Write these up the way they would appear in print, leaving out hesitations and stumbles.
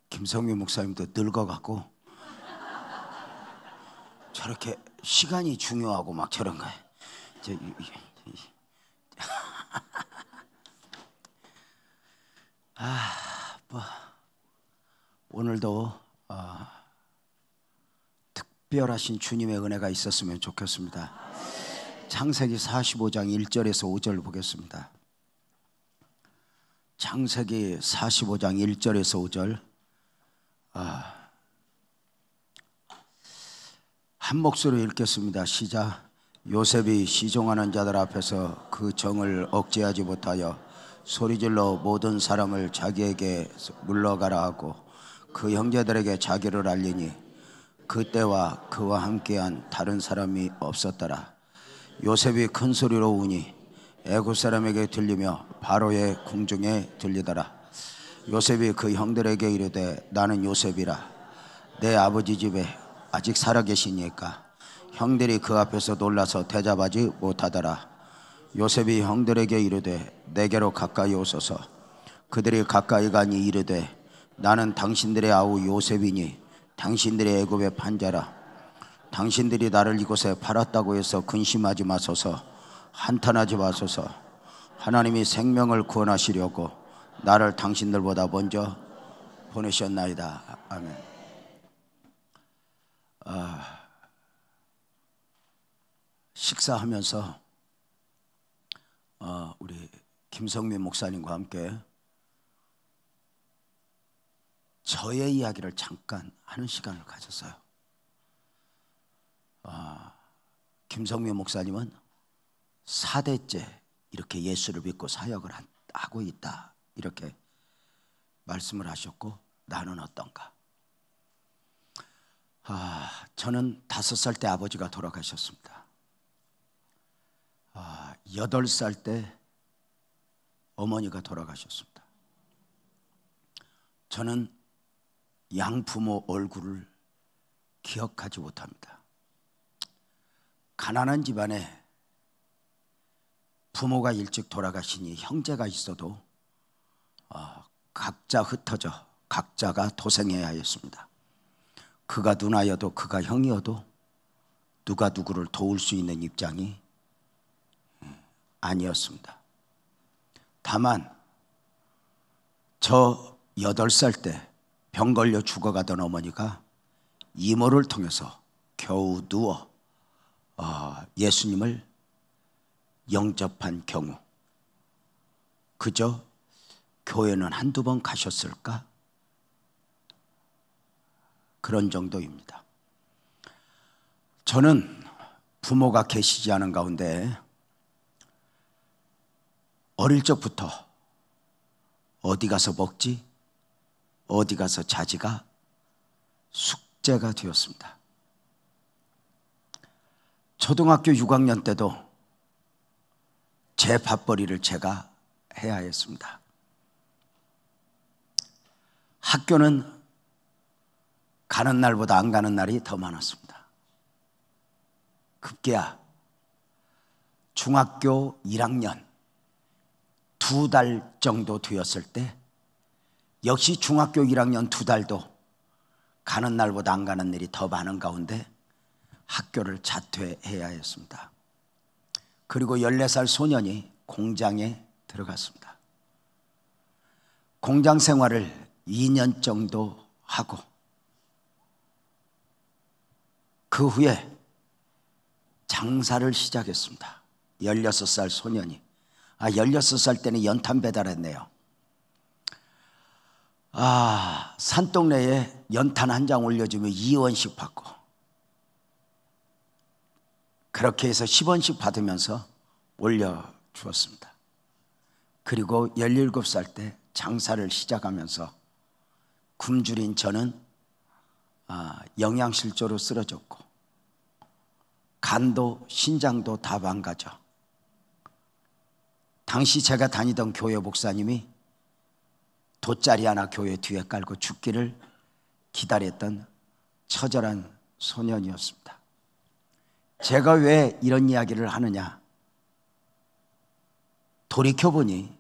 김성민 목사님도 늙어갖고 저렇게 시간이 중요하고 막 저런 거예요. 오늘도 특별하신 주님의 은혜가 있었으면 좋겠습니다. 창세기 45장 1절에서 5절 보겠습니다. 창세기 45장 1절에서 5절 한 목소리로 읽겠습니다. 시작. 요셉이 시종하는 자들 앞에서 그 정을 억제하지 못하여 소리질러 모든 사람을 자기에게 물러가라 하고 그 형제들에게 자기를 알리니 그때와 그와 함께한 다른 사람이 없었더라. 요셉이 큰 소리로 우니 애굽 사람에게 들리며 바로의 궁중에 들리더라. 요셉이 그 형들에게 이르되 나는 요셉이라. 내 아버지 집에 아직 살아계시니까 형들이 그 앞에서 놀라서 대답하지 못하더라. 요셉이 형들에게 이르되 내게로 가까이 오소서. 그들이 가까이 가니 이르되 나는 당신들의 아우 요셉이니 당신들의 애굽의 판자라. 당신들이 나를 이곳에 팔았다고 해서 근심하지 마소서. 한탄하지 마소서. 하나님이 생명을 구원하시려고 나를 당신들보다 먼저 보내셨나이다. 아멘. 식사하면서 우리 김성민 목사님과 함께 저의 이야기를 잠깐 하는 시간을 가졌어요. 김성민 목사님은 4대째 이렇게 예수를 믿고 사역을 하고 있다 이렇게 말씀을 하셨고, 나는 어떤가? 저는 5살 때 아버지가 돌아가셨습니다. 8살 때 어머니가 돌아가셨습니다. 저는 양부모 얼굴을 기억하지 못합니다. 가난한 집안에 부모가 일찍 돌아가시니 형제가 있어도 각자 흩어져 각자가 도생해야 했습니다. 그가 누나여도 그가 형이어도 누가 누구를 도울 수 있는 입장이 아니었습니다. 다만 저 8살 때 병 걸려 죽어가던 어머니가 이모를 통해서 겨우 누워 예수님을 영접한 경우, 그저 교회는 한두 번 가셨을까? 그런 정도입니다. 저는 부모가 계시지 않은 가운데 어릴 적부터 어디 가서 먹지, 어디 가서 자지가 숙제가 되었습니다. 초등학교 6학년 때도 제 밥벌이를 제가 해야 했습니다. 학교는 가는 날보다 안 가는 날이 더 많았습니다. 급기야 중학교 1학년 2달 정도 되었을 때 역시 중학교 1학년 2달도 가는 날보다 안 가는 날이 더 많은 가운데 학교를 자퇴해야 했습니다. 그리고 14살 소년이 공장에 들어갔습니다. 공장 생활을 2년 정도 하고 그 후에 장사를 시작했습니다. 16살 소년이. 16살 때는 연탄 배달했네요. 산동네에 연탄 한 장 올려주면 2원씩 받고, 그렇게 해서 10원씩 받으면서 올려주었습니다. 그리고 17살 때 장사를 시작하면서 굶주린 저는 영양실조로 쓰러졌고 간도 신장도 다 망가져 당시 제가 다니던 교회 목사님이 돗자리 하나 교회 뒤에 깔고 죽기를 기다렸던 처절한 소년이었습니다. 제가 왜 이런 이야기를 하느냐? 돌이켜보니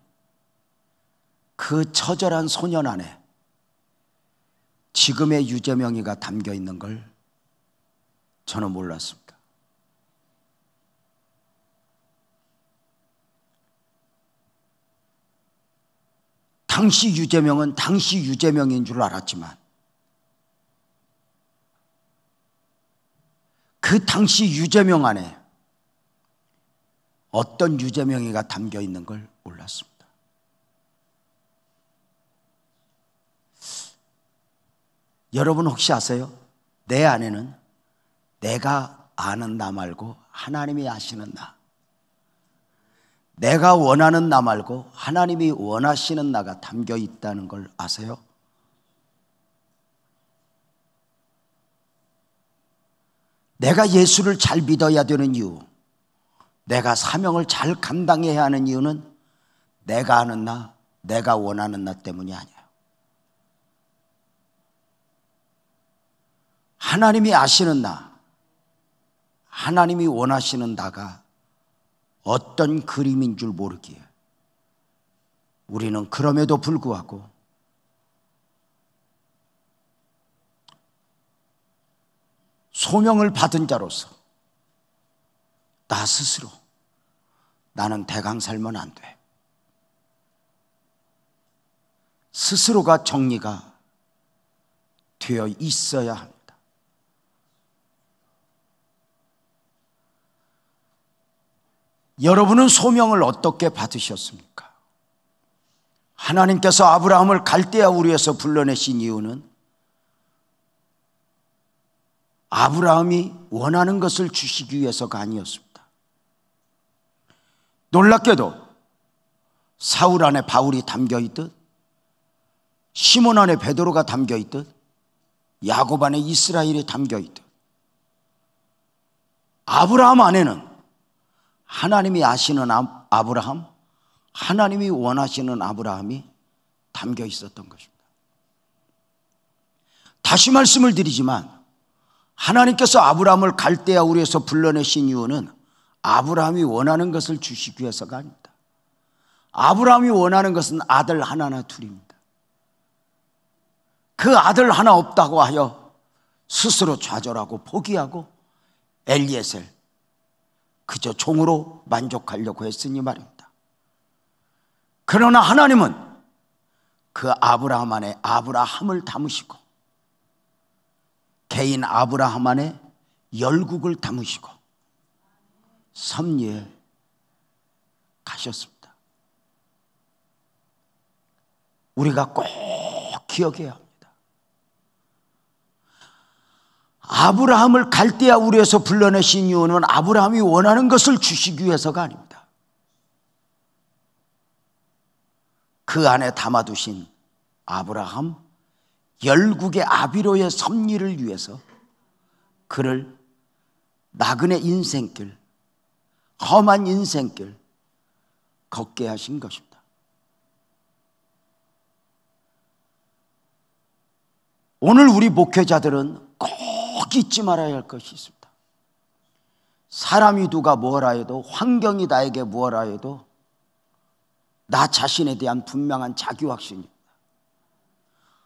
그 처절한 소년 안에 지금의 유재명이가 담겨 있는 걸 저는 몰랐습니다. 당시 유재명은 당시 유재명인 줄 알았지만 그 당시 유재명 안에 어떤 유재명이가 담겨 있는 걸 몰랐습니다. 여러분 혹시 아세요? 내 안에는 내가 아는 나 말고 하나님이 아시는 나, 내가 원하는 나 말고 하나님이 원하시는 나가 담겨 있다는 걸 아세요? 내가 예수를 잘 믿어야 되는 이유, 내가 사명을 잘 감당해야 하는 이유는 내가 아는 나, 내가 원하는 나 때문이 아니에요. 하나님이 아시는 나, 하나님이 원하시는 나가 어떤 그림인 줄 모르기에 우리는 그럼에도 불구하고 소명을 받은 자로서 나 스스로 나는 대강 살면 안 돼. 스스로가 정리가 되어 있어야 합니다. 여러분은 소명을 어떻게 받으셨습니까? 하나님께서 아브라함을 갈대아 우르에서 불러내신 이유는 아브라함이 원하는 것을 주시기 위해서가 아니었습니다. 놀랍게도 사울 안에 바울이 담겨있듯, 시몬 안에 베드로가 담겨있듯, 야곱 안에 이스라엘이 담겨있듯, 아브라함 안에는 하나님이 아시는 아브라함, 하나님이 원하시는 아브라함이 담겨 있었던 것입니다. 다시 말씀을 드리지만 하나님께서 아브라함을 갈대아 우르에서 불러내신 이유는 아브라함이 원하는 것을 주시기 위해서가 아닙니다. 아브라함이 원하는 것은 아들 하나나 둘입니다. 그 아들 하나 없다고 하여 스스로 좌절하고 포기하고 엘리에셀, 그저 종으로 만족하려고 했으니 말입니다. 그러나 하나님은 그 아브라함 안에 아브라함을 담으시고 개인 아브라함 안에 열국을 담으시고 섭리에 가셨습니다. 우리가 꼭 기억해야 합니다. 아브라함을 갈대아 우르에서 불러내신 이유는 아브라함이 원하는 것을 주시기 위해서가 아닙니다. 그 안에 담아두신 아브라함 열국의 아비로의 섭리를 위해서 그를 나그네 인생길, 험한 인생길 걷게 하신 것입니다. 오늘 우리 목회자들은 꼭 잊지 말아야 할 것이 있습니다. 사람이 누가 뭐라 해도, 환경이 나에게 뭐라 해도 나 자신에 대한 분명한 자기확신입니다.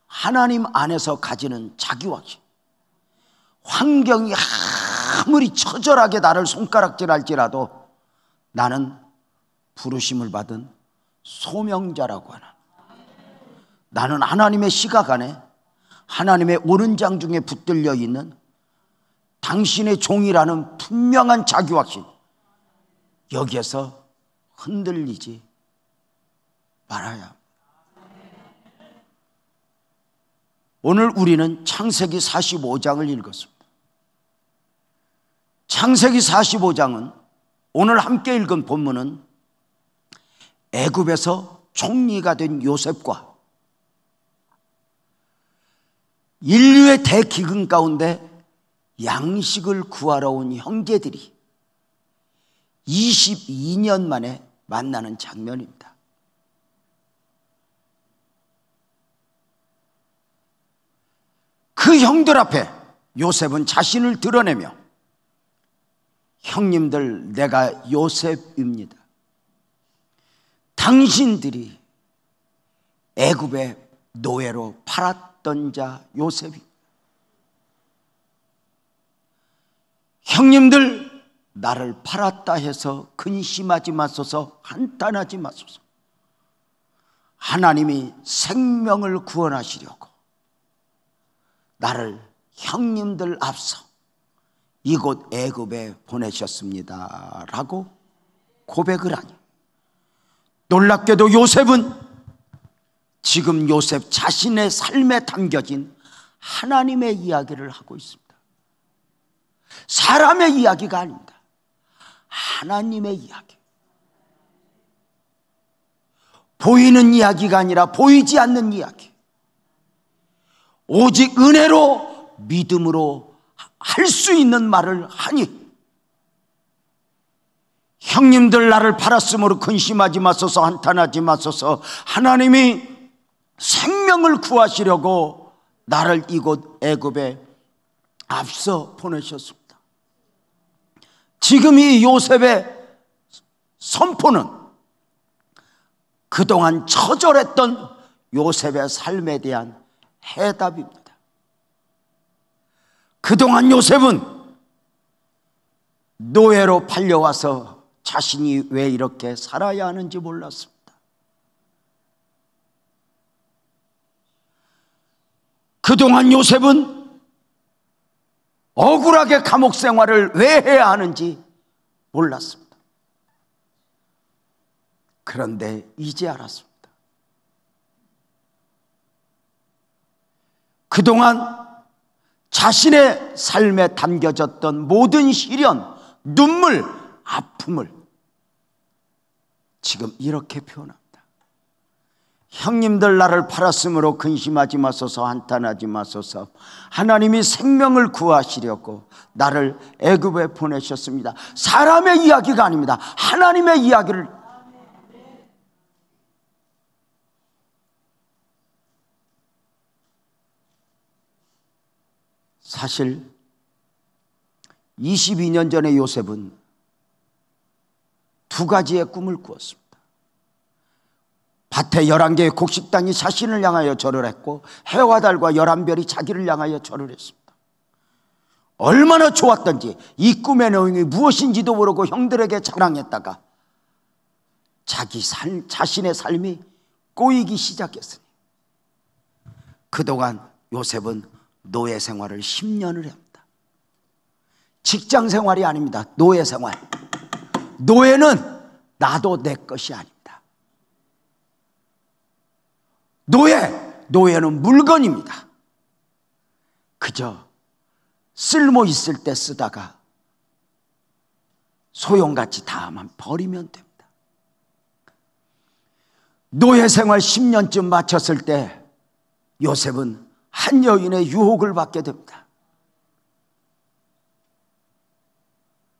하나님 안에서 가지는 자기확신, 환경이 아무리 처절하게 나를 손가락질할지라도 나는 부르심을 받은 소명자라고 하는, 나는 하나님의 시각 안에 하나님의 오른장 중에 붙들려 있는 당신의 종이라는 분명한 자기확신, 여기에서 흔들리지 말아야 합니다. 오늘 우리는 창세기 45장을 읽었습니다. 창세기 45장은 오늘 함께 읽은 본문은 애굽에서 총리가 된 요셉과 인류의 대기근 가운데 양식을 구하러 온 형제들이 22년 만에 만나는 장면입니다. 그 형들 앞에 요셉은 자신을 드러내며, 형님들, 내가 요셉입니다. 당신들이 애굽에 노예로 팔았던 자 요셉이, 형님들 나를 팔았다 해서 근심하지 마소서, 한탄하지 마소서. 하나님이 생명을 구원하시려고 나를 형님들 앞서 이곳 애굽에 보내셨습니다 라고 고백을 하니, 놀랍게도 요셉은 지금 요셉 자신의 삶에 담겨진 하나님의 이야기를 하고 있습니다. 사람의 이야기가 아닙니다. 하나님의 이야기. 보이는 이야기가 아니라 보이지 않는 이야기. 오직 은혜로 믿음으로 할 수 있는 말을 하니, 형님들 나를 팔았으므로 근심하지 마소서, 한탄하지 마소서. 하나님이 생명을 구하시려고 나를 이곳 애굽에 앞서 보내셨습니다. 지금 이 요셉의 선포는 그동안 처절했던 요셉의 삶에 대한 해답입니다. 그동안 요셉은 노예로 팔려와서 자신이 왜 이렇게 살아야 하는지 몰랐습니다. 그동안 요셉은 억울하게 감옥 생활을 왜 해야 하는지 몰랐습니다. 그런데 이제 알았습니다. 그동안 자신의 삶에 담겨졌던 모든 시련, 눈물, 아픔을 지금 이렇게 표현합니다. 형님들 나를 팔았으므로 근심하지 마소서, 한탄하지 마소서. 하나님이 생명을 구하시려고 나를 애굽에 보내셨습니다. 사람의 이야기가 아닙니다. 하나님의 이야기를. 사실 22년 전에 요셉은 두 가지의 꿈을 꾸었습니다. 밭에 11개의 곡식단이 자신을 향하여 절을 했고, 해와 달과 11별이 자기를 향하여 절을 했습니다. 얼마나 좋았던지 이 꿈의 내용이 무엇인지도 모르고 형들에게 자랑했다가 자신의 삶이 꼬이기 시작했으니, 그동안 요셉은 노예 생활을 10년을 합니다. 직장 생활이 아닙니다. 노예 생활. 노예는 나도 내 것이 아닙니다. 노예는 물건입니다. 그저 쓸모 있을 때 쓰다가 소용같이 다만 버리면 됩니다. 노예 생활 10년쯤 마쳤을 때 요셉은 한 여인의 유혹을 받게 됩니다.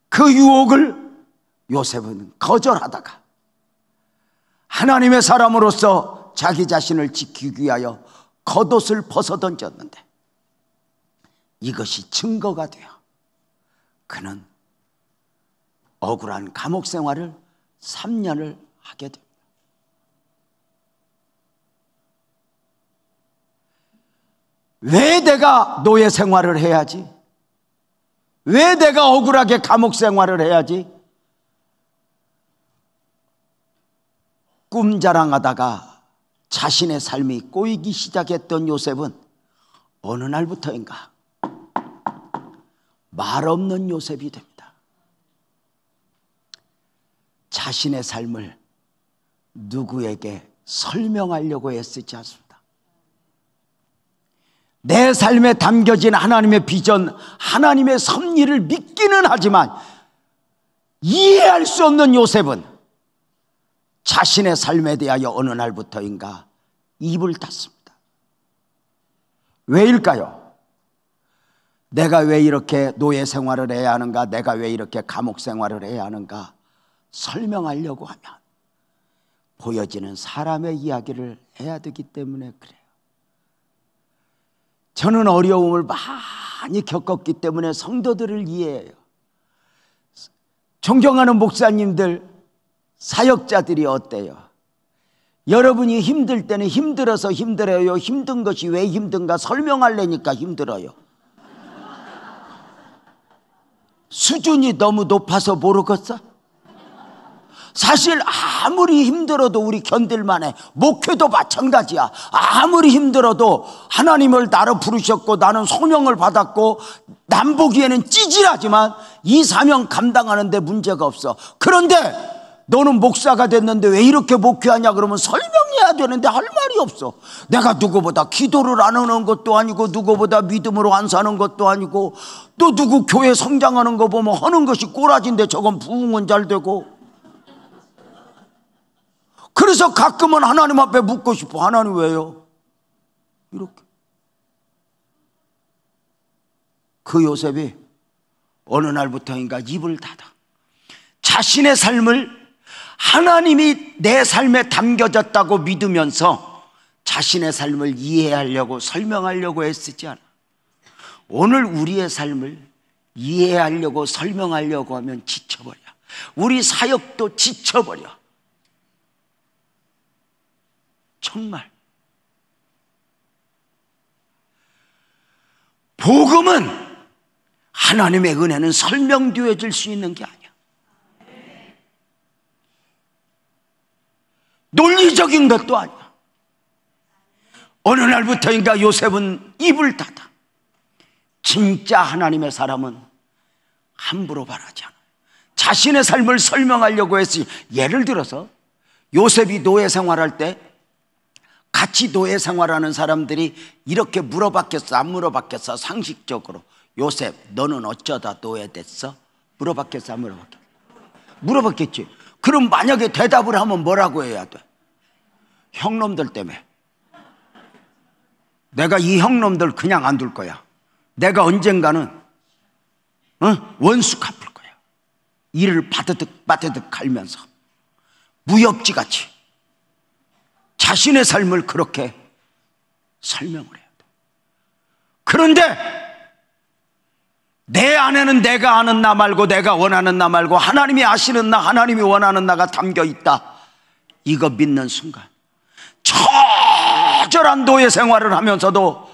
그 유혹을 요셉은 거절하다가 하나님의 사람으로서 자기 자신을 지키기 위하여 겉옷을 벗어 던졌는데, 이것이 증거가 되어 그는 억울한 감옥 생활을 3년을 하게 됩니다. 왜 내가 노예 생활을 해야지? 왜 내가 억울하게 감옥 생활을 해야지? 꿈자랑하다가 자신의 삶이 꼬이기 시작했던 요셉은 어느 날부터인가 말없는 요셉이 됩니다. 자신의 삶을 누구에게 설명하려고 애쓰지 않습니다. 내 삶에 담겨진 하나님의 비전, 하나님의 섭리를 믿기는 하지만 이해할 수 없는 요셉은 자신의 삶에 대하여 어느 날부터인가 입을 닫습니다. 왜일까요? 내가 왜 이렇게 노예 생활을 해야 하는가? 내가 왜 이렇게 감옥 생활을 해야 하는가? 설명하려고 하면 보여지는 사람의 이야기를 해야 되기 때문에 그래요. 저는 어려움을 많이 겪었기 때문에 성도들을 이해해요. 존경하는 목사님들, 사역자들이 어때요? 여러분이 힘들 때는 힘들어서 힘들어요? 힘든 것이 왜 힘든가 설명하려니까 힘들어요? 수준이 너무 높아서 모르겠어? 사실 아무리 힘들어도 우리 견딜만해. 목회도 마찬가지야. 아무리 힘들어도 하나님을 나로 부르셨고 나는 소명을 받았고 남 보기에는 찌질하지만 이 사명 감당하는데 문제가 없어. 그런데 너는 목사가 됐는데 왜 이렇게 목회하냐 그러면 설명해야 되는데 할 말이 없어. 내가 누구보다 기도를 안 하는 것도 아니고 누구보다 믿음으로 안 사는 것도 아니고 또 누구 교회 성장하는 거 보면 하는 것이 꼬라진데 저건 부흥은 잘 되고. 그래서 가끔은 하나님 앞에 묻고 싶어. 하나님 왜요? 이렇게. 그 요셉이 어느 날부터인가 입을 닫아 자신의 삶을 하나님이 내 삶에 담겨졌다고 믿으면서 자신의 삶을 이해하려고 설명하려고 애쓰지 않아. 오늘 우리의 삶을 이해하려고 설명하려고 하면 지쳐버려. 우리 사역도 지쳐버려. 정말 복음은 하나님의 은혜는 설명되어질 수 있는 게 아니야. 논리적인 것도 아니야. 어느 날부터인가 요셉은 입을 닫아. 진짜 하나님의 사람은 함부로 말하지 않아. 자신의 삶을 설명하려고 했으니, 예를 들어서 요셉이 노예 생활할 때 같이 노예 생활하는 사람들이 이렇게 물어봤겠어 안 물어봤겠어? 상식적으로 요셉 너는 어쩌다 노예 됐어? 물어봤겠어 안 물어봤겠어? 물어봤겠지. 그럼 만약에 대답을 하면 뭐라고 해야 돼? 형놈들 때문에. 내가 이 형놈들 그냥 안 둘 거야. 내가 언젠가는 원수 갚을 거야. 이를 바드득 바드득 갈면서 무협지같이 자신의 삶을 그렇게 설명을 해야 돼. 그런데 내 안에는 내가 아는 나 말고 내가 원하는 나 말고 하나님이 아시는 나, 하나님이 원하는 나가 담겨 있다. 이거 믿는 순간 처절한 노예 생활을 하면서도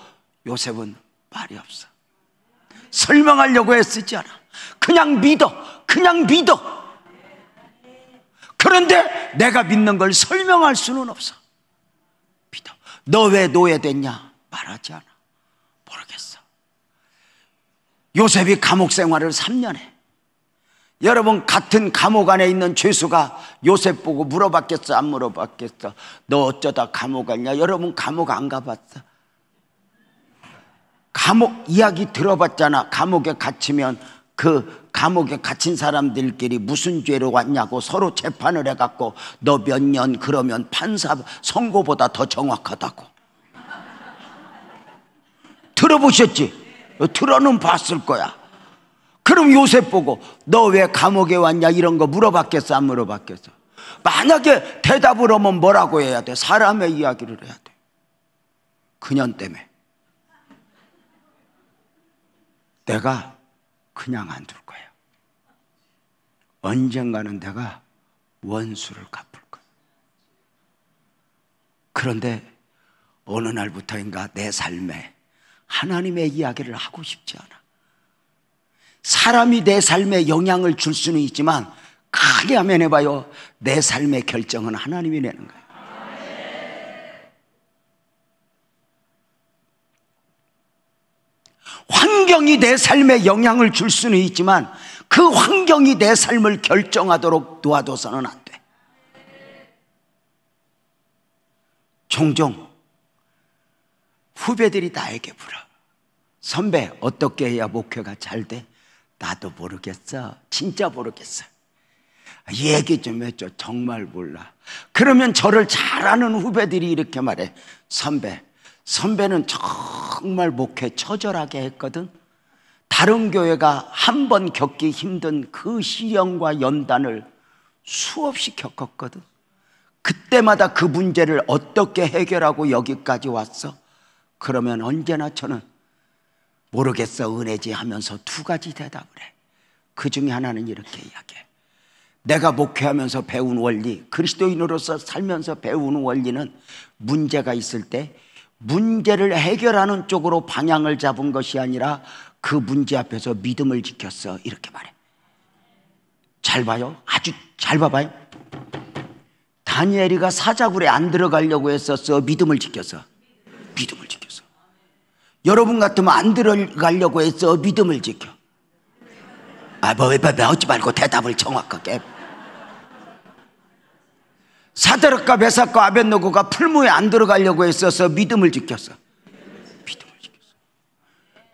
요셉은 말이 없어. 설명하려고 애쓰지 않아. 그냥 믿어. 그냥 믿어. 그런데 내가 믿는 걸 설명할 수는 없어. 믿어. 너 왜 노예 됐냐? 말하지 않아. 모르겠어. 요셉이 감옥 생활을 3년 해. 여러분, 같은 감옥 안에 있는 죄수가 요셉 보고 물어봤겠어 안 물어봤겠어? 너 어쩌다 감옥 갔냐? 여러분 감옥 안 가봤어? 감옥 이야기 들어봤잖아. 감옥에 갇히면 그 감옥에 갇힌 사람들끼리 무슨 죄로 왔냐고 서로 재판을 해갖고 너 몇 년 그러면 판사 선고보다 더 정확하다고. 들어보셨지? 들어는 봤을 거야. 그럼 요셉 보고 너 왜 감옥에 왔냐 이런 거 물어봤겠어 안 물어봤겠어? 만약에 대답을 하면 뭐라고 해야 돼? 사람의 이야기를 해야 돼. 그년 때문에 내가 그냥 안 둘 거야. 언젠가는 내가 원수를 갚을 거야. 그런데 어느 날부터인가 내 삶에 하나님의 이야기를 하고 싶지 않아. 사람이 내 삶에 영향을 줄 수는 있지만 크게 하면 해봐요. 내 삶의 결정은 하나님이 내는 거예요. 환경이 내 삶에 영향을 줄 수는 있지만 그 환경이 내 삶을 결정하도록 도와줘서는 안 돼. 종종 후배들이 나에게 물어. 선배, 어떻게 해야 목회가 잘 돼? 나도 모르겠어. 진짜 모르겠어. 얘기 좀 해줘. 정말 몰라. 그러면 저를 잘 아는 후배들이 이렇게 말해. 선배는 정말 목회 처절하게 했거든. 다른 교회가 한 번 겪기 힘든 그 시련과 연단을 수없이 겪었거든. 그때마다 그 문제를 어떻게 해결하고 여기까지 왔어? 그러면 언제나 저는 모르겠어, 은혜지 하면서 두 가지 대답을 해. 그 중에 하나는 이렇게 이야기해. 내가 목회하면서 배운 원리, 그리스도인으로서 살면서 배우는 원리는 문제가 있을 때 문제를 해결하는 쪽으로 방향을 잡은 것이 아니라 그 문제 앞에서 믿음을 지켰어, 이렇게 말해. 잘 봐요. 아주 잘 봐봐요. 다니엘이가 사자굴에 안 들어가려고 했었어, 믿음을 지켰어? 믿음을 지켰어. 여러분 같으면 안 들어가려고 했어, 믿음을 지켜? 어찌 말고 대답을 정확하게. 사드락과 메삭과 아벳느고가 풀무에 안 들어가려고 했어서 믿음을 지켰어? 믿음을 지켰어.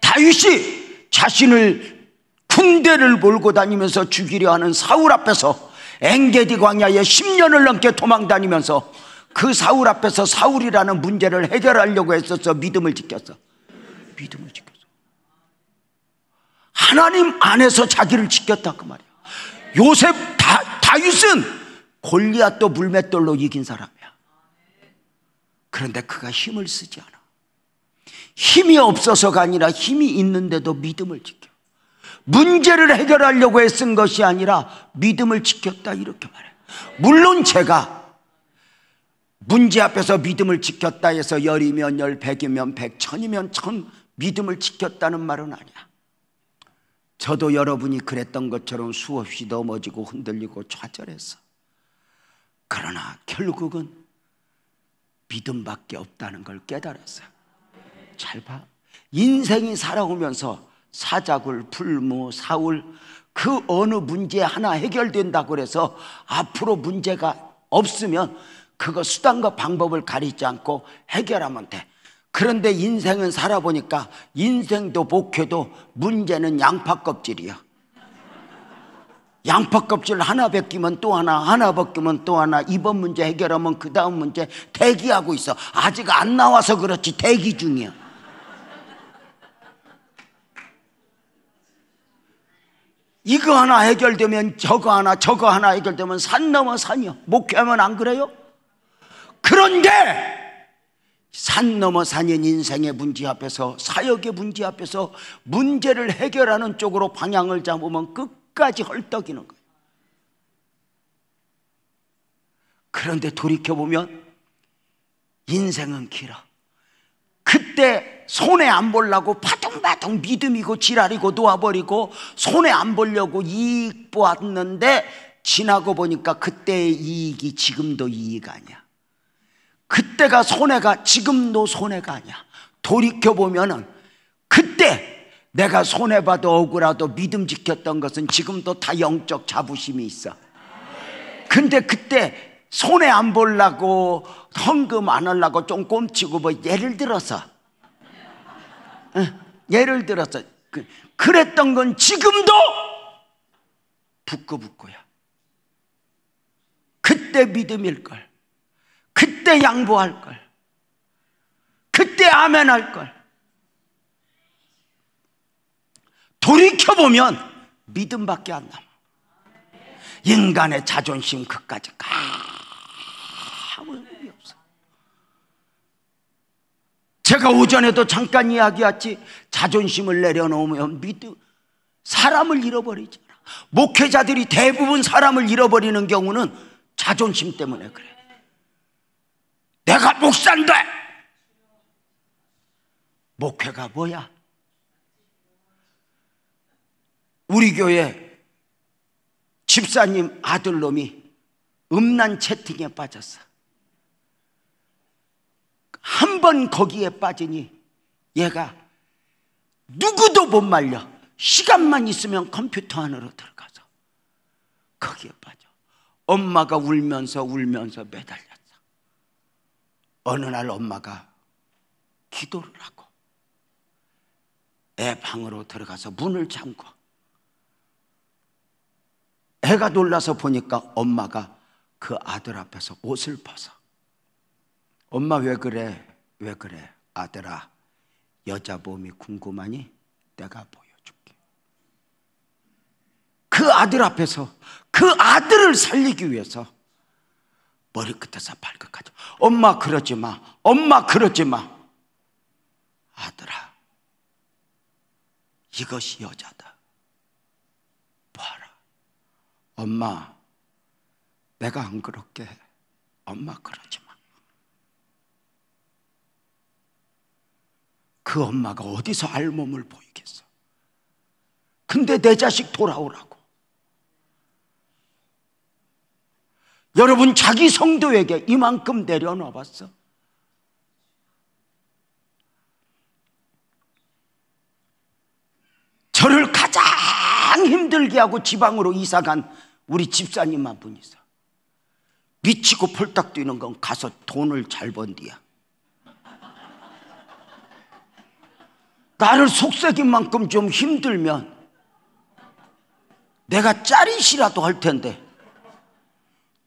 다윗이 자신을 군대를 몰고 다니면서 죽이려 하는 사울 앞에서 엥게디 광야에 10년을 넘게 도망 다니면서 그 사울 앞에서 사울이라는 문제를 해결하려고 했어서 믿음을 지켰어? 믿음을 지켰어. 하나님 안에서 자기를 지켰다, 그 말이야. 다윗은 골리앗도 물맷돌로 이긴 사람이야. 그런데 그가 힘을 쓰지 않아. 힘이 없어서가 아니라 힘이 있는데도 믿음을 지켜. 문제를 해결하려고 애쓴 것이 아니라 믿음을 지켰다, 이렇게 말해. 물론 제가 문제 앞에서 믿음을 지켰다 해서 열이면 열, 백이면 백, 천이면 천 믿음을 지켰다는 말은 아니야. 저도 여러분이 그랬던 것처럼 수없이 넘어지고 흔들리고 좌절했어. 그러나 결국은 믿음밖에 없다는 걸 깨달았어요. 잘 봐. 인생이 살아오면서 사자굴, 풀무, 사울, 그 어느 문제 하나 해결된다고 그래서 앞으로 문제가 없으면 그거 수단과 방법을 가리지 않고 해결하면 돼. 그런데 인생은 살아보니까 인생도 목회도 문제는 양파 껍질이야. 양파 껍질 하나 벗기면 또 하나, 하나 벗기면 또 하나. 이번 문제 해결하면 그 다음 문제 대기하고 있어. 아직 안 나와서 그렇지 대기 중이야. 이거 하나 해결되면 저거 하나 해결되면 산 넘어 산이요. 목회하면 안 그래요? 그런데 산 넘어 산인 인생의 문제 앞에서, 사역의 문제 앞에서 문제를 해결하는 쪽으로 방향을 잡으면 끝까지 헐떡이는 거예요. 그런데 돌이켜보면 인생은 길어. 그때 손해 안 보려고 바둥바둥 믿음이고 지랄이고 놓아버리고 손해 안 보려고 이익 보았는데 지나고 보니까 그때의 이익이 지금도 이익 아니야. 그때가 손해가 지금도 손해가 아니야. 돌이켜보면은 그때 내가 손해봐도 억울하도 믿음 지켰던 것은 지금도 다 영적 자부심이 있어. 근데 그때 손해 안 보려고 헌금 안 하려고 좀 꼼치고 뭐 예를 들어서 그랬던 건 지금도 부끄부끄야. 그때 믿음일걸. 그때 양보할걸. 그때 아멘할걸. 돌이켜보면 믿음밖에 안 남아. 인간의 자존심 그까지 아무 의미 없어. 제가 오전에도 잠깐 이야기했지. 자존심을 내려놓으면 사람을 잃어버리잖아. 목회자들이 대부분 사람을 잃어버리는 경우는 자존심 때문에 그래. 내가 목사인데 목회가 뭐야? 우리 교회 집사님 아들놈이 음란 채팅에 빠졌어. 한 번 거기에 빠지니 얘가 누구도 못 말려. 시간만 있으면 컴퓨터 안으로 들어가서 거기에 빠져. 엄마가 울면서 매달렸어. 어느 날 엄마가 기도를 하고 애 방으로 들어가서 문을 잠궈. 애가 놀라서 보니까 엄마가 그 아들 앞에서 옷을 벗어. 엄마 왜 그래? 왜 그래? 아들아, 여자 몸이 궁금하니? 내가 보여줄게. 그 아들 앞에서 그 아들을 살리기 위해서 머리끝에서 발끝까지 엄마 그러지 마, 엄마 그러지 마. 아들아, 이것이 여자다. 봐라. 엄마 내가 안 그럴게. 엄마 그러지 마. 그 엄마가 어디서 알몸을 보이겠어. 근데 내 자식 돌아오라고. 여러분, 자기 성도에게 이만큼 내려놔 봤어? 저를 가장 힘들게 하고 지방으로 이사간 우리 집사님 한 분 있어. 미치고 폴딱 뛰는 건 가서 돈을 잘 번 뒤야. 나를 속삭인 만큼 좀 힘들면 내가 짜릿이라도 할 텐데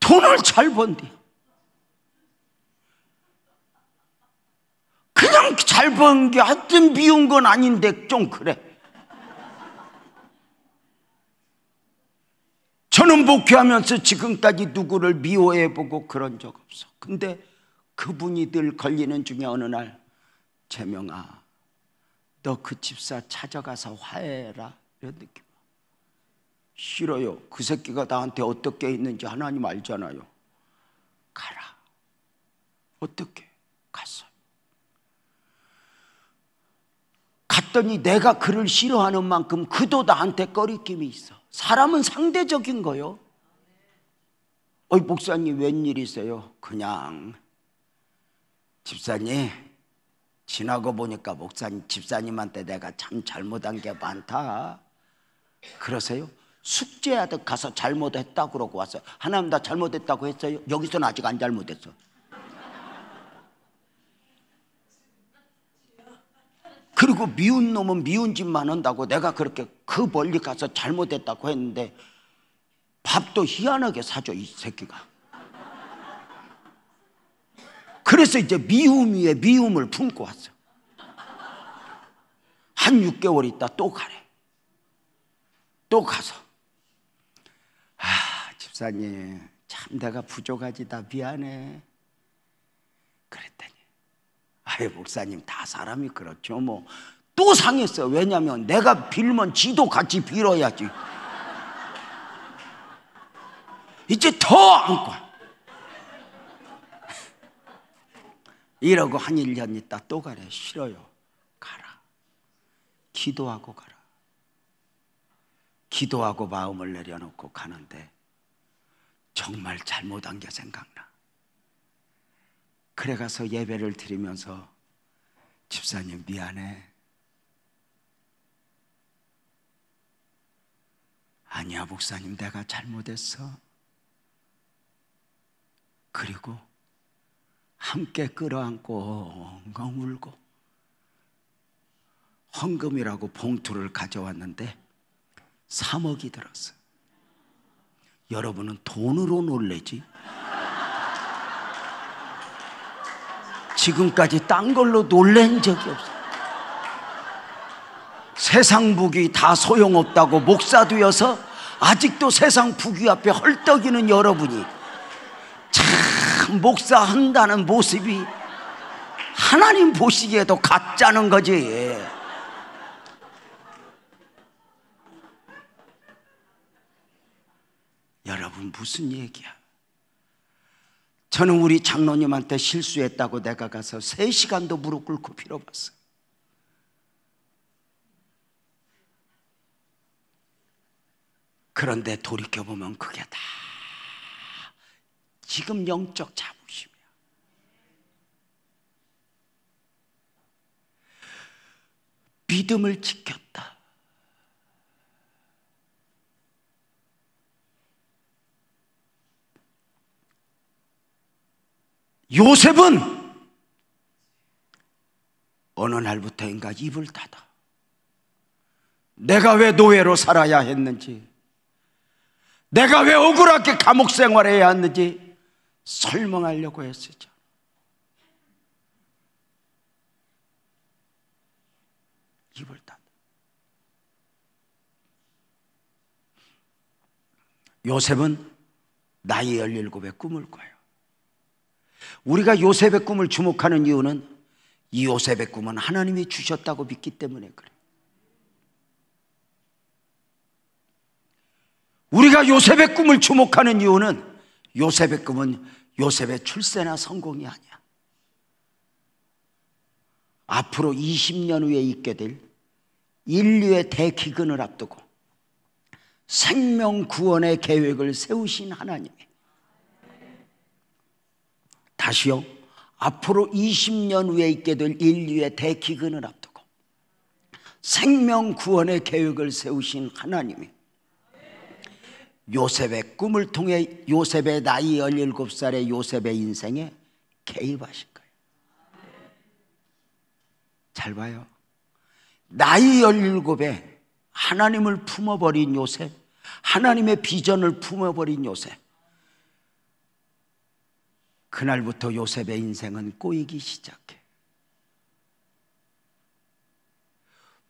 돈을 잘 번 뒤. 그냥 잘 번 게 하여튼 미운 건 아닌데 좀 그래. 저는 목회하면서 지금까지 누구를 미워해보고 그런 적 없어. 근데 그분이 늘 걸리는 중에 어느 날, 재명아, 너 그 집사 찾아가서 화해해라, 이런 느낌. 싫어요. 그 새끼가 나한테 어떻게 했는지 하나님 알잖아요. 가라. 어떻게? 갔어. 갔더니 내가 그를 싫어하는 만큼 그도 나한테 꺼리낌이 있어. 사람은 상대적인 거요. 목사님 웬일이세요? 그냥 집사님, 지나고 보니까 목사님, 집사님한테 내가 참 잘못한 게 많다. 그러세요? 숙제하듯 가서 잘못했다 그러고 왔어요. 하나님 나 잘못했다고 했어요? 여기서는 아직 안 잘못했어. 그리고 미운 놈은 미운 짓만 한다고 내가 그렇게 그 멀리 가서 잘못했다고 했는데 밥도 희한하게 사줘, 이 새끼가. 그래서 이제 미움 위에 미움을 품고 왔어. 한 6개월 있다 또 가래. 또 가서, 집사님 참 내가 부족하지다, 미안해. 그랬더니, 목사님 다 사람이 그렇죠 뭐. 또 상했어요. 왜냐면 내가 빌면 지도 같이 빌어야지. 이제 더 안고 이러고 한 1년 있다 또 가래. 싫어요. 가라. 기도하고 가라. 기도하고 마음을 내려놓고 가는데 정말 잘못한 게 생각나. 그래 가서 예배를 드리면서, 집사님 미안해. 아니야 목사님 내가 잘못했어. 그리고 함께 끌어안고 엉엉 울고, 헌금이라고 봉투를 가져왔는데 3억이 들었어. 여러분은 돈으로 놀래지 지금까지 딴 걸로 놀란 적이 없어. 세상 부귀 다 소용없다고 목사 되어서 아직도 세상 부귀 앞에 헐떡이는 여러분이 참 목사 한다는 모습이 하나님 보시기에도 가짜는 거지. 여러분 무슨 얘기야? 저는 우리 장로님한테 실수했다고 내가 가서 3시간도 무릎 꿇고 빌어봤어요. 그런데 돌이켜보면 그게 다 지금 영적 자부심이야. 믿음을 지켰다. 요셉은 어느 날부터인가 입을 닫아. 내가 왜 노예로 살아야 했는지, 내가 왜 억울하게 감옥 생활해야 했는지 설명하려고 했었죠. 입을 닫아. 요셉은 나이 17에 꿈을 꿔요. 우리가 요셉의 꿈을 주목하는 이유는 이 요셉의 꿈은 하나님이 주셨다고 믿기 때문에 그래. 우리가 요셉의 꿈을 주목하는 이유는 요셉의 꿈은 요셉의 출세나 성공이 아니야. 앞으로 20년 후에 있게 될 인류의 대기근을 앞두고 생명 구원의 계획을 세우신 하나님이, 다시요, 앞으로 20년 후에 있게 될 인류의 대기근을 앞두고 생명 구원의 계획을 세우신 하나님이 요셉의 꿈을 통해 요셉의 나이 17살의 요셉의 인생에 개입하신 거예요. 잘 봐요. 나이 17에 하나님을 품어버린 요셉, 하나님의 비전을 품어버린 요셉, 그날부터 요셉의 인생은 꼬이기 시작해.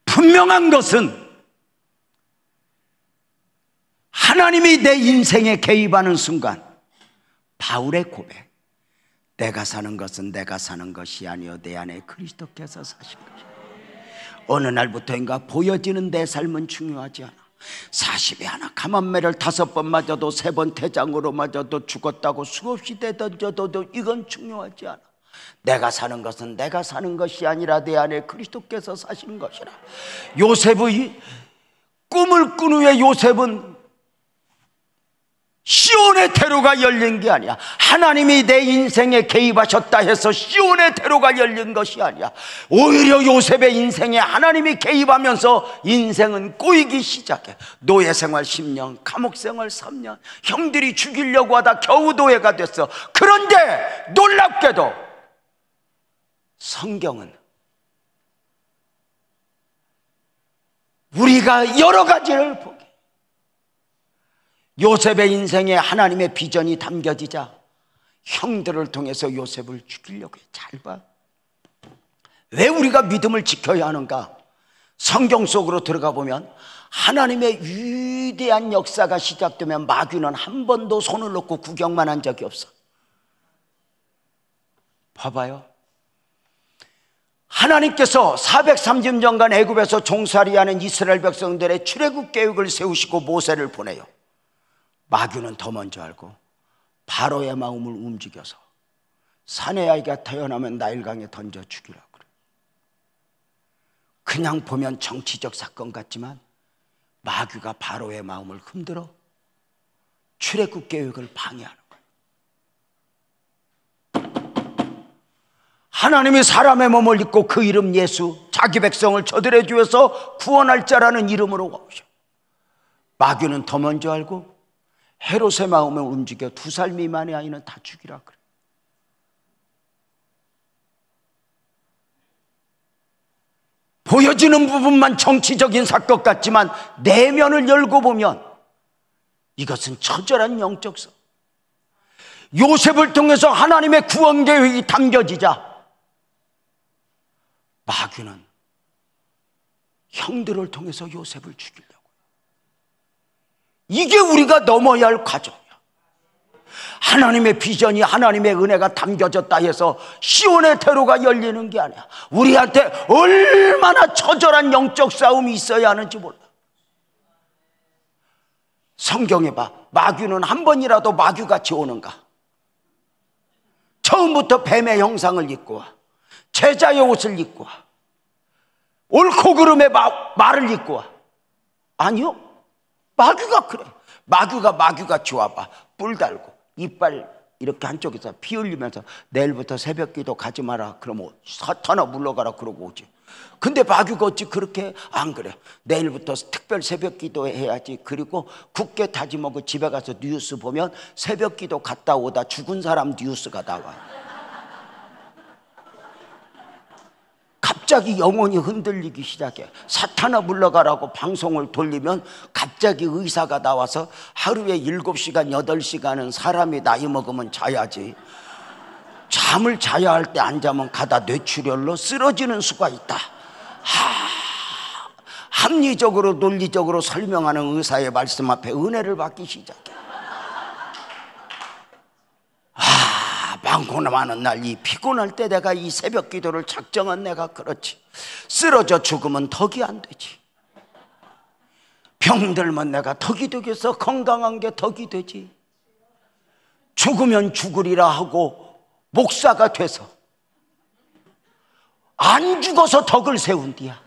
분명한 것은 하나님이 내 인생에 개입하는 순간, 바울의 고백, 내가 사는 것은 내가 사는 것이 아니요 내 안에 그리스도께서 사신 것이다. 어느 날부터인가 보여지는 내 삶은 중요하지 않아. 40에 하나 감암매를 5번 맞아도 3번 태장으로 맞아도 죽었다고 수없이 되던져도 이건 중요하지 않아. 내가 사는 것은 내가 사는 것이 아니라 내 안에 그리스도께서 사신 것이라. 요셉의 꿈을 꾼 후에 요셉은 시온의 대로가 열린 게 아니야. 하나님이 내 인생에 개입하셨다 해서 시온의 대로가 열린 것이 아니야. 오히려 요셉의 인생에 하나님이 개입하면서 인생은 꼬이기 시작해. 노예 생활 10년, 감옥 생활 3년, 형들이 죽이려고 하다 겨우 노예가 됐어. 그런데 놀랍게도 성경은 우리가 여러 가지를 보게, 요셉의 인생에 하나님의 비전이 담겨지자 형들을 통해서 요셉을 죽이려고 해. 잘 봐. 왜 우리가 믿음을 지켜야 하는가? 성경 속으로 들어가 보면 하나님의 위대한 역사가 시작되면 마귀는 한 번도 손을 놓고 구경만 한 적이 없어. 봐봐요. 하나님께서 430년간 애굽에서 종살이하는 이스라엘 백성들의 출애굽 계획을 세우시고 모세를 보내요. 마귀는 더 먼저 알고 바로의 마음을 움직여서 사내 아이가 태어나면 나일강에 던져 죽이라 그래. 그냥 보면 정치적 사건 같지만 마귀가 바로의 마음을 흔들어 출애굽 계획을 방해하는 거예요. 하나님이 사람의 몸을 입고 그 이름 예수, 자기 백성을 저들의 죄에서 구원할 자라는 이름으로 오셔. 마귀는 더 먼저 알고 헤롯의 마음을 움직여 2살 미만의 아이는 다 죽이라 그래. 보여지는 부분만 정치적인 사건 같지만 내면을 열고 보면 이것은 처절한 영적성. 요셉을 통해서 하나님의 구원 계획이 담겨지자 마귀는 형들을 통해서 요셉을 죽이려고. 이게 우리가 넘어야 할 과정이야. 하나님의 비전이, 하나님의 은혜가 담겨졌다 해서 시온의 대로가 열리는 게 아니야. 우리한테 얼마나 처절한 영적 싸움이 있어야 하는지 몰라. 성경에 봐. 마귀는 한 번이라도 마귀같이 오는가? 처음부터 뱀의 형상을 입고 와. 제자의 옷을 입고 와. 옳고 그름의 말을 입고 와. 아니요. 마귀가 그래. 마귀가 마귀같이 와봐. 뿔 달고 이빨 이렇게 한쪽에서 피 흘리면서 내일부터 새벽 기도 가지 마라 그러면 사탄아 물러가라 그러고 오지. 근데 마귀가 어찌 그렇게 안 그래. 내일부터 특별 새벽 기도 해야지. 그리고 굳게 다짐하고 집에 가서 뉴스 보면 새벽 기도 갔다 오다 죽은 사람 뉴스가 나와. 갑자기 영혼이 흔들리기 시작해. 사탄아 물러가라고 방송을 돌리면 갑자기 의사가 나와서 하루에 7시간 8시간은 사람이 나이 먹으면 자야지, 잠을 자야 할 때 안 자면 가다 뇌출혈로 쓰러지는 수가 있다. 합리적으로 논리적으로 설명하는 의사의 말씀 앞에 은혜를 받기 시작해. 많고 많은 날 이 피곤할 때 내가 이 새벽 기도를 작정한 내가 그렇지. 쓰러져 죽으면 덕이 안 되지. 병들면 내가 덕이 되겠어. 건강한 게 덕이 되지. 죽으면 죽으리라 하고 목사가 돼서 안 죽어서 덕을 세운 뒤야.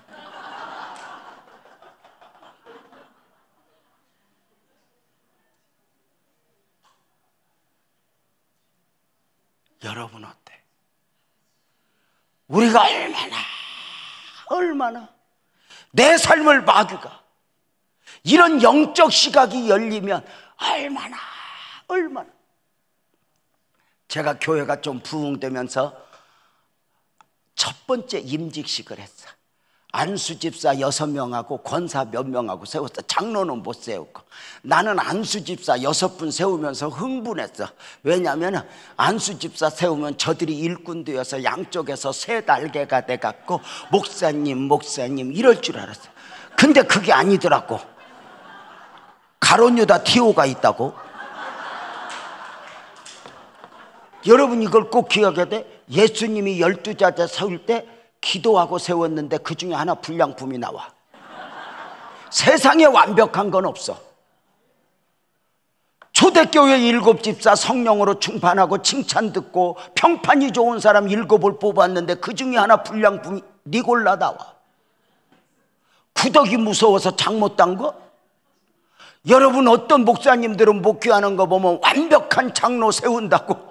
여러분 어때? 우리가 얼마나 내 삶을 마귀가 이런 영적 시각이 열리면 얼마나 제가 교회가 좀 부흥되면서 첫 번째 임직식을 했어. 안수집사 6명하고 권사 몇 명하고 세웠어. 장로는 못 세우고. 나는 안수집사 6분 세우면서 흥분했어. 왜냐하면 안수집사 세우면 저들이 일꾼 되어서 양쪽에서 새 날개가 돼갖고 목사님 이럴 줄 알았어. 근데 그게 아니더라고. 가론유다 티오가 있다고. 여러분 이걸 꼭 기억해야 돼. 예수님이 12자제 세울 때 기도하고 세웠는데 그 중에 하나 불량품이 나와. 세상에 완벽한 건 없어. 초대교회 7집사 성령으로 충만하고 칭찬 듣고 평판이 좋은 사람 7을 뽑았는데 그 중에 하나 불량품이 니골라 나와. 구더기 무서워서 장 못 딴 거? 여러분 어떤 목사님들은 목회하는 거 보면 완벽한 장로 세운다고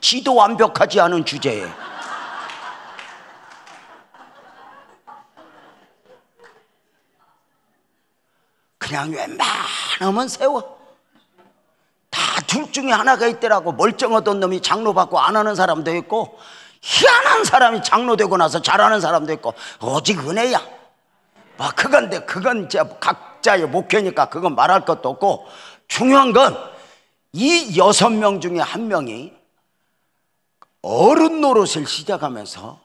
지도 완벽하지 않은 주제에 그냥 웬만하면 세워. 다 둘 중에 하나가 있더라고. 멀쩡하던 놈이 장로 받고 안 하는 사람도 있고, 희한한 사람이 장로 되고 나서 잘하는 사람도 있고, 오직 은혜야. 뭐 그건 각자의 목회니까 그건 말할 것도 없고, 중요한 건 이 6명 중에 한 명이 어른 노릇을 시작하면서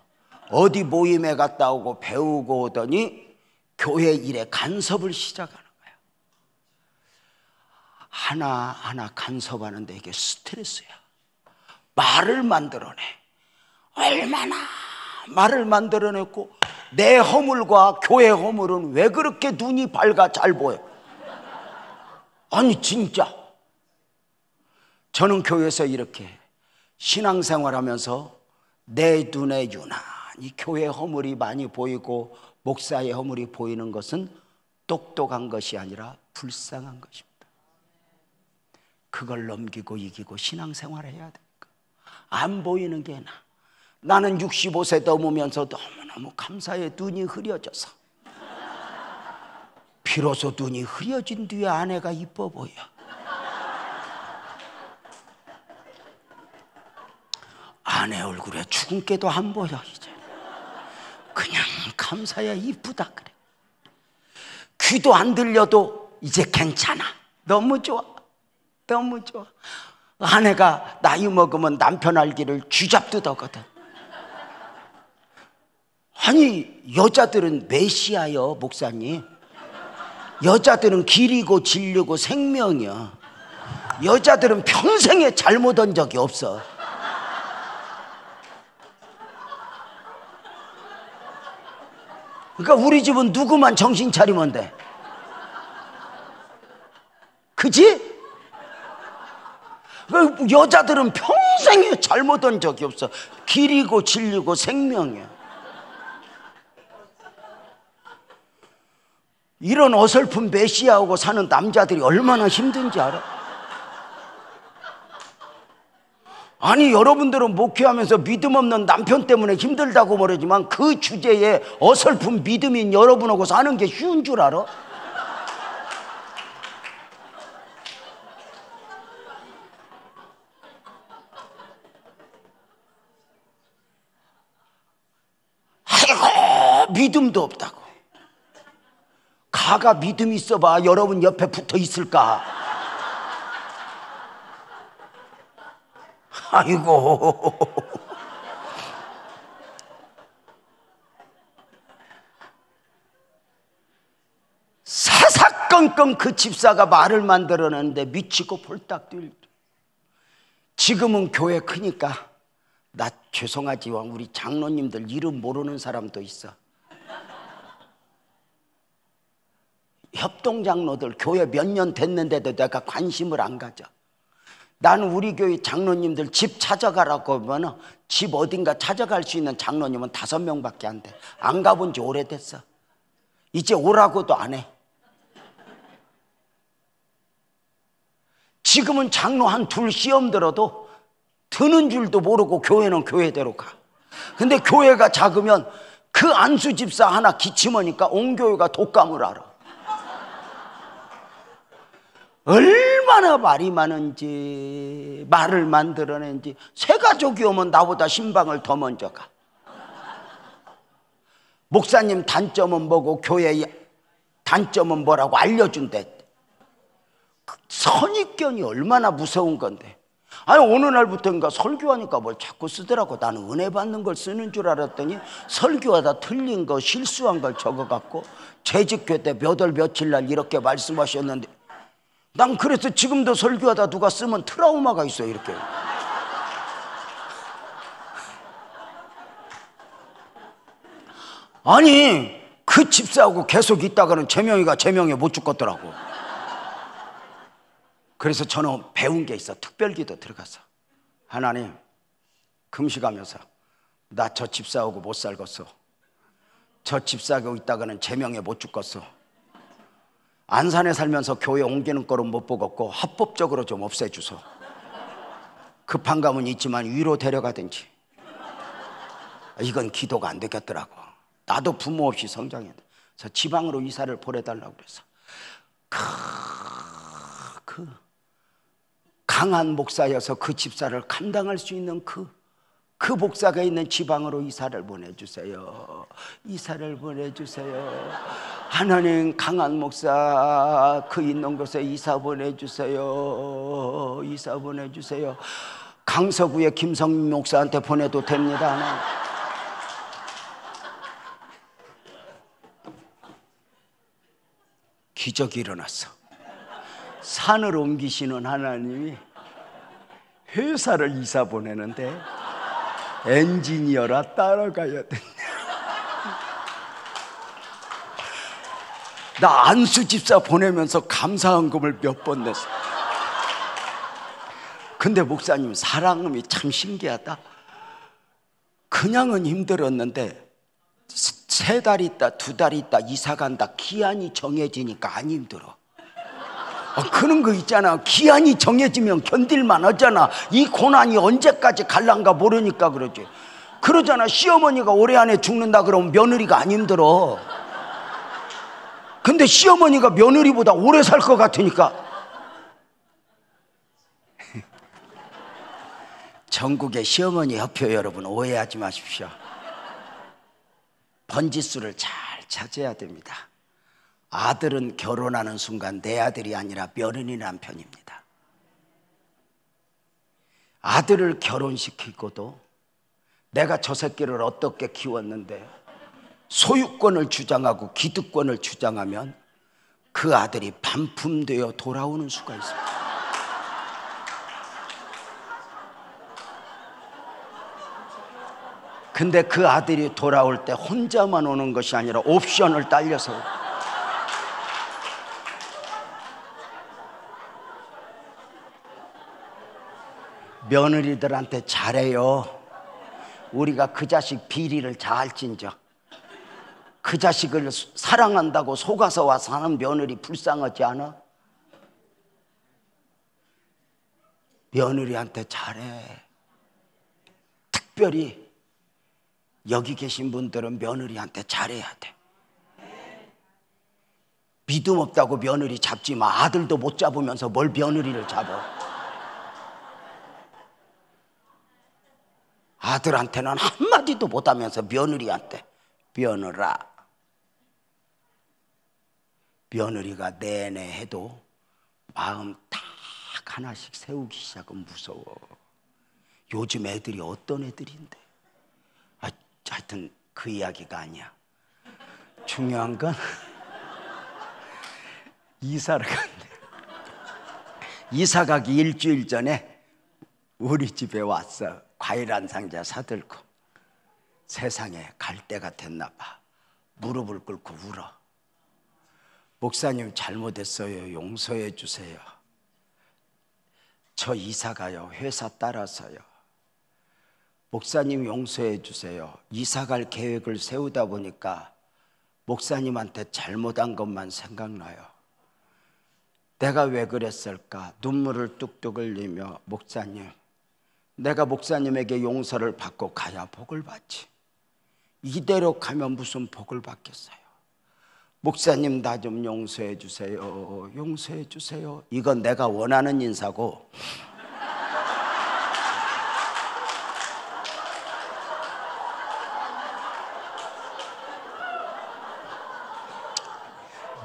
어디 모임에 갔다 오고 배우고 오더니 교회 일에 간섭을 시작하는 거야. 하나하나 간섭하는데 이게 스트레스야. 말을 만들어내. 얼마나 말을 만들어냈고, 내 허물과 교회 허물은 왜 그렇게 눈이 밝아 잘 보여? 아니 진짜 저는 교회에서 이렇게 신앙생활하면서 내 눈에 유난히 교회 허물이 많이 보이고 목사의 허물이 보이는 것은 똑똑한 것이 아니라 불쌍한 것입니다. 그걸 넘기고 이기고 신앙생활을 해야 되니까. 안 보이는 게 나는 65세 넘으면서 너무너무 감사해. 눈이 흐려져서. 비로소 눈이 흐려진 뒤에 아내가 이뻐 보여. 아내 얼굴에 주근깨도 안 보여. 이제 그냥 감사야. 이쁘다 그래. 귀도 안 들려도 이제 괜찮아. 너무 좋아. 너무 좋아. 아내가 나이 먹으면 남편 알기를 쥐잡듯 하거든. 아니 여자들은 메시아요 목사님. 여자들은 길이고 진리고 생명이야. 여자들은 평생에 잘못한 적이 없어. 그러니까 우리 집은 누구만 정신 차리면 돼. 그지? 여자들은 평생에 잘못한 적이 없어. 길이고 진리고 생명이야. 이런 어설픈 메시아하고 사는 남자들이 얼마나 힘든지 알아? 아니 여러분들은 목회하면서 믿음 없는 남편 때문에 힘들다고 모르지만 그 주제에 어설픈 믿음인 여러분하고 사는 게 쉬운 줄 알아? 아이고 믿음도 없다고. 가가 믿음 있어봐. 여러분 옆에 붙어 있을까? 아이고 사사건건 그 집사가 말을 만들어냈는데 미치고 폴딱 뛰고. 지금은 교회 크니까 나 죄송하지만 우리 장로님들 이름 모르는 사람도 있어. 협동장로들 교회 몇 년 됐는데도 내가 관심을 안 가져. 나는 우리 교회 장로님들 집 찾아가라고 하면 집 어딘가 찾아갈 수 있는 장로님은 5명밖에 안 돼. 안 가본 지 오래됐어. 이제 오라고도 안 해. 지금은 장로 한 둘 시험 들어도 드는 줄도 모르고 교회는 교회대로 가. 근데 교회가 작으면 그 안수 집사 하나 기침하니까 온 교회가 독감을 알아. 얼마나 말이 많은지, 말을 만들어낸지. 새 가족이 오면 나보다 신방을 더 먼저 가. 목사님 단점은 뭐고 교회의 단점은 뭐라고 알려준대. 선입견이 얼마나 무서운 건데. 아니 어느 날부터인가 설교하니까 뭘 자꾸 쓰더라고. 나는 은혜 받는 걸 쓰는 줄 알았더니 설교하다 틀린 거 실수한 걸 적어갖고 재직교 때 몇 월 며칠 날 이렇게 말씀하셨는데, 난 그래서 지금도 설교하다 누가 쓰면 트라우마가 있어. 이렇게 아니 그 집사하고 계속 있다가는 재명이가 재명에 못 죽겠더라고. 그래서 저는 배운 게 있어. 특별기도 들어가서 하나님 금식하면서 나 저 집사하고 못 살겠어. 저 집사하고 있다가는 재명에 못 죽겠어. 안산에 살면서 교회 옮기는 거로 못 보겠고 합법적으로 좀 없애주소. 급한 감은 있지만 위로 데려가든지. 이건 기도가 안 되겠더라고. 나도 부모 없이 성장했는데. 그래서 지방으로 이사를 보내달라고 그래서 그 강한 목사여서 그 집사를 감당할 수 있는 그 목사가 있는 지방으로 이사를 보내주세요. 이사를 보내주세요. 하나님 강한 목사 그 있는 곳에 이사 보내주세요. 이사 보내주세요. 강서구의 김성민 목사한테 보내도 됩니다. 하나님. 기적이 일어났어. 산을 옮기시는 하나님이 회사를 이사 보내는데 엔지니어라 따라가야 된다. 나 안수 집사 보내면서 감사헌금을 몇 번 냈어. 근데 목사님 사랑음이 참 신기하다. 그냥은 힘들었는데 3달 있다 2달 있다 이사 간다 기한이 정해지니까 안 힘들어. 그런 거 있잖아. 기한이 정해지면 견딜만 하잖아. 이 고난이 언제까지 갈란가 모르니까 그러지. 그러잖아. 시어머니가 올해 안에 죽는다 그러면 며느리가 안 힘들어. 근데 시어머니가 며느리보다 오래 살 것 같으니까. 전국의 시어머니 협회 여러분 오해하지 마십시오. 번지수를 잘 찾아야 됩니다. 아들은 결혼하는 순간 내 아들이 아니라 며느리 남편입니다. 아들을 결혼시키고도 내가 저 새끼를 어떻게 키웠는데 소유권을 주장하고 기득권을 주장하면 그 아들이 반품되어 돌아오는 수가 있습니다. 근데 그 아들이 돌아올 때 혼자만 오는 것이 아니라 옵션을 딸려서 며느리들한테 잘해요. 우리가 그 자식 비리를 잘 진저. 그 자식을 사랑한다고 속아서 와서 하는 며느리 불쌍하지 않아? 며느리한테 잘해. 특별히 여기 계신 분들은 며느리한테 잘해야 돼. 믿음 없다고 며느리 잡지 마. 아들도 못 잡으면서 뭘 며느리를 잡아. 아들한테는 한마디도 못하면서 며느리한테 며느라. 며느리가 내내 해도 마음 딱 하나씩 세우기 시작은 무서워. 요즘 애들이 어떤 애들인데. 하여튼 그 이야기가 아니야. 중요한 건 이사를 갔네. 이사 가기 일주일 전에 우리 집에 왔어. 과일 한 상자 사들고. 세상에 갈 때가 됐나 봐. 무릎을 꿇고 울어. 목사님 잘못했어요. 용서해 주세요. 저 이사가요, 회사 따라서요. 목사님 용서해 주세요. 이사갈 계획을 세우다 보니까 목사님한테 잘못한 것만 생각나요. 내가 왜 그랬을까? 눈물을 뚝뚝 흘리며, 목사님, 내가 목사님에게 용서를 받고 가야 복을 받지, 이대로 가면 무슨 복을 받겠어요. 목사님, 나 좀 용서해 주세요. 용서해 주세요. 이건 내가 원하는 인사고,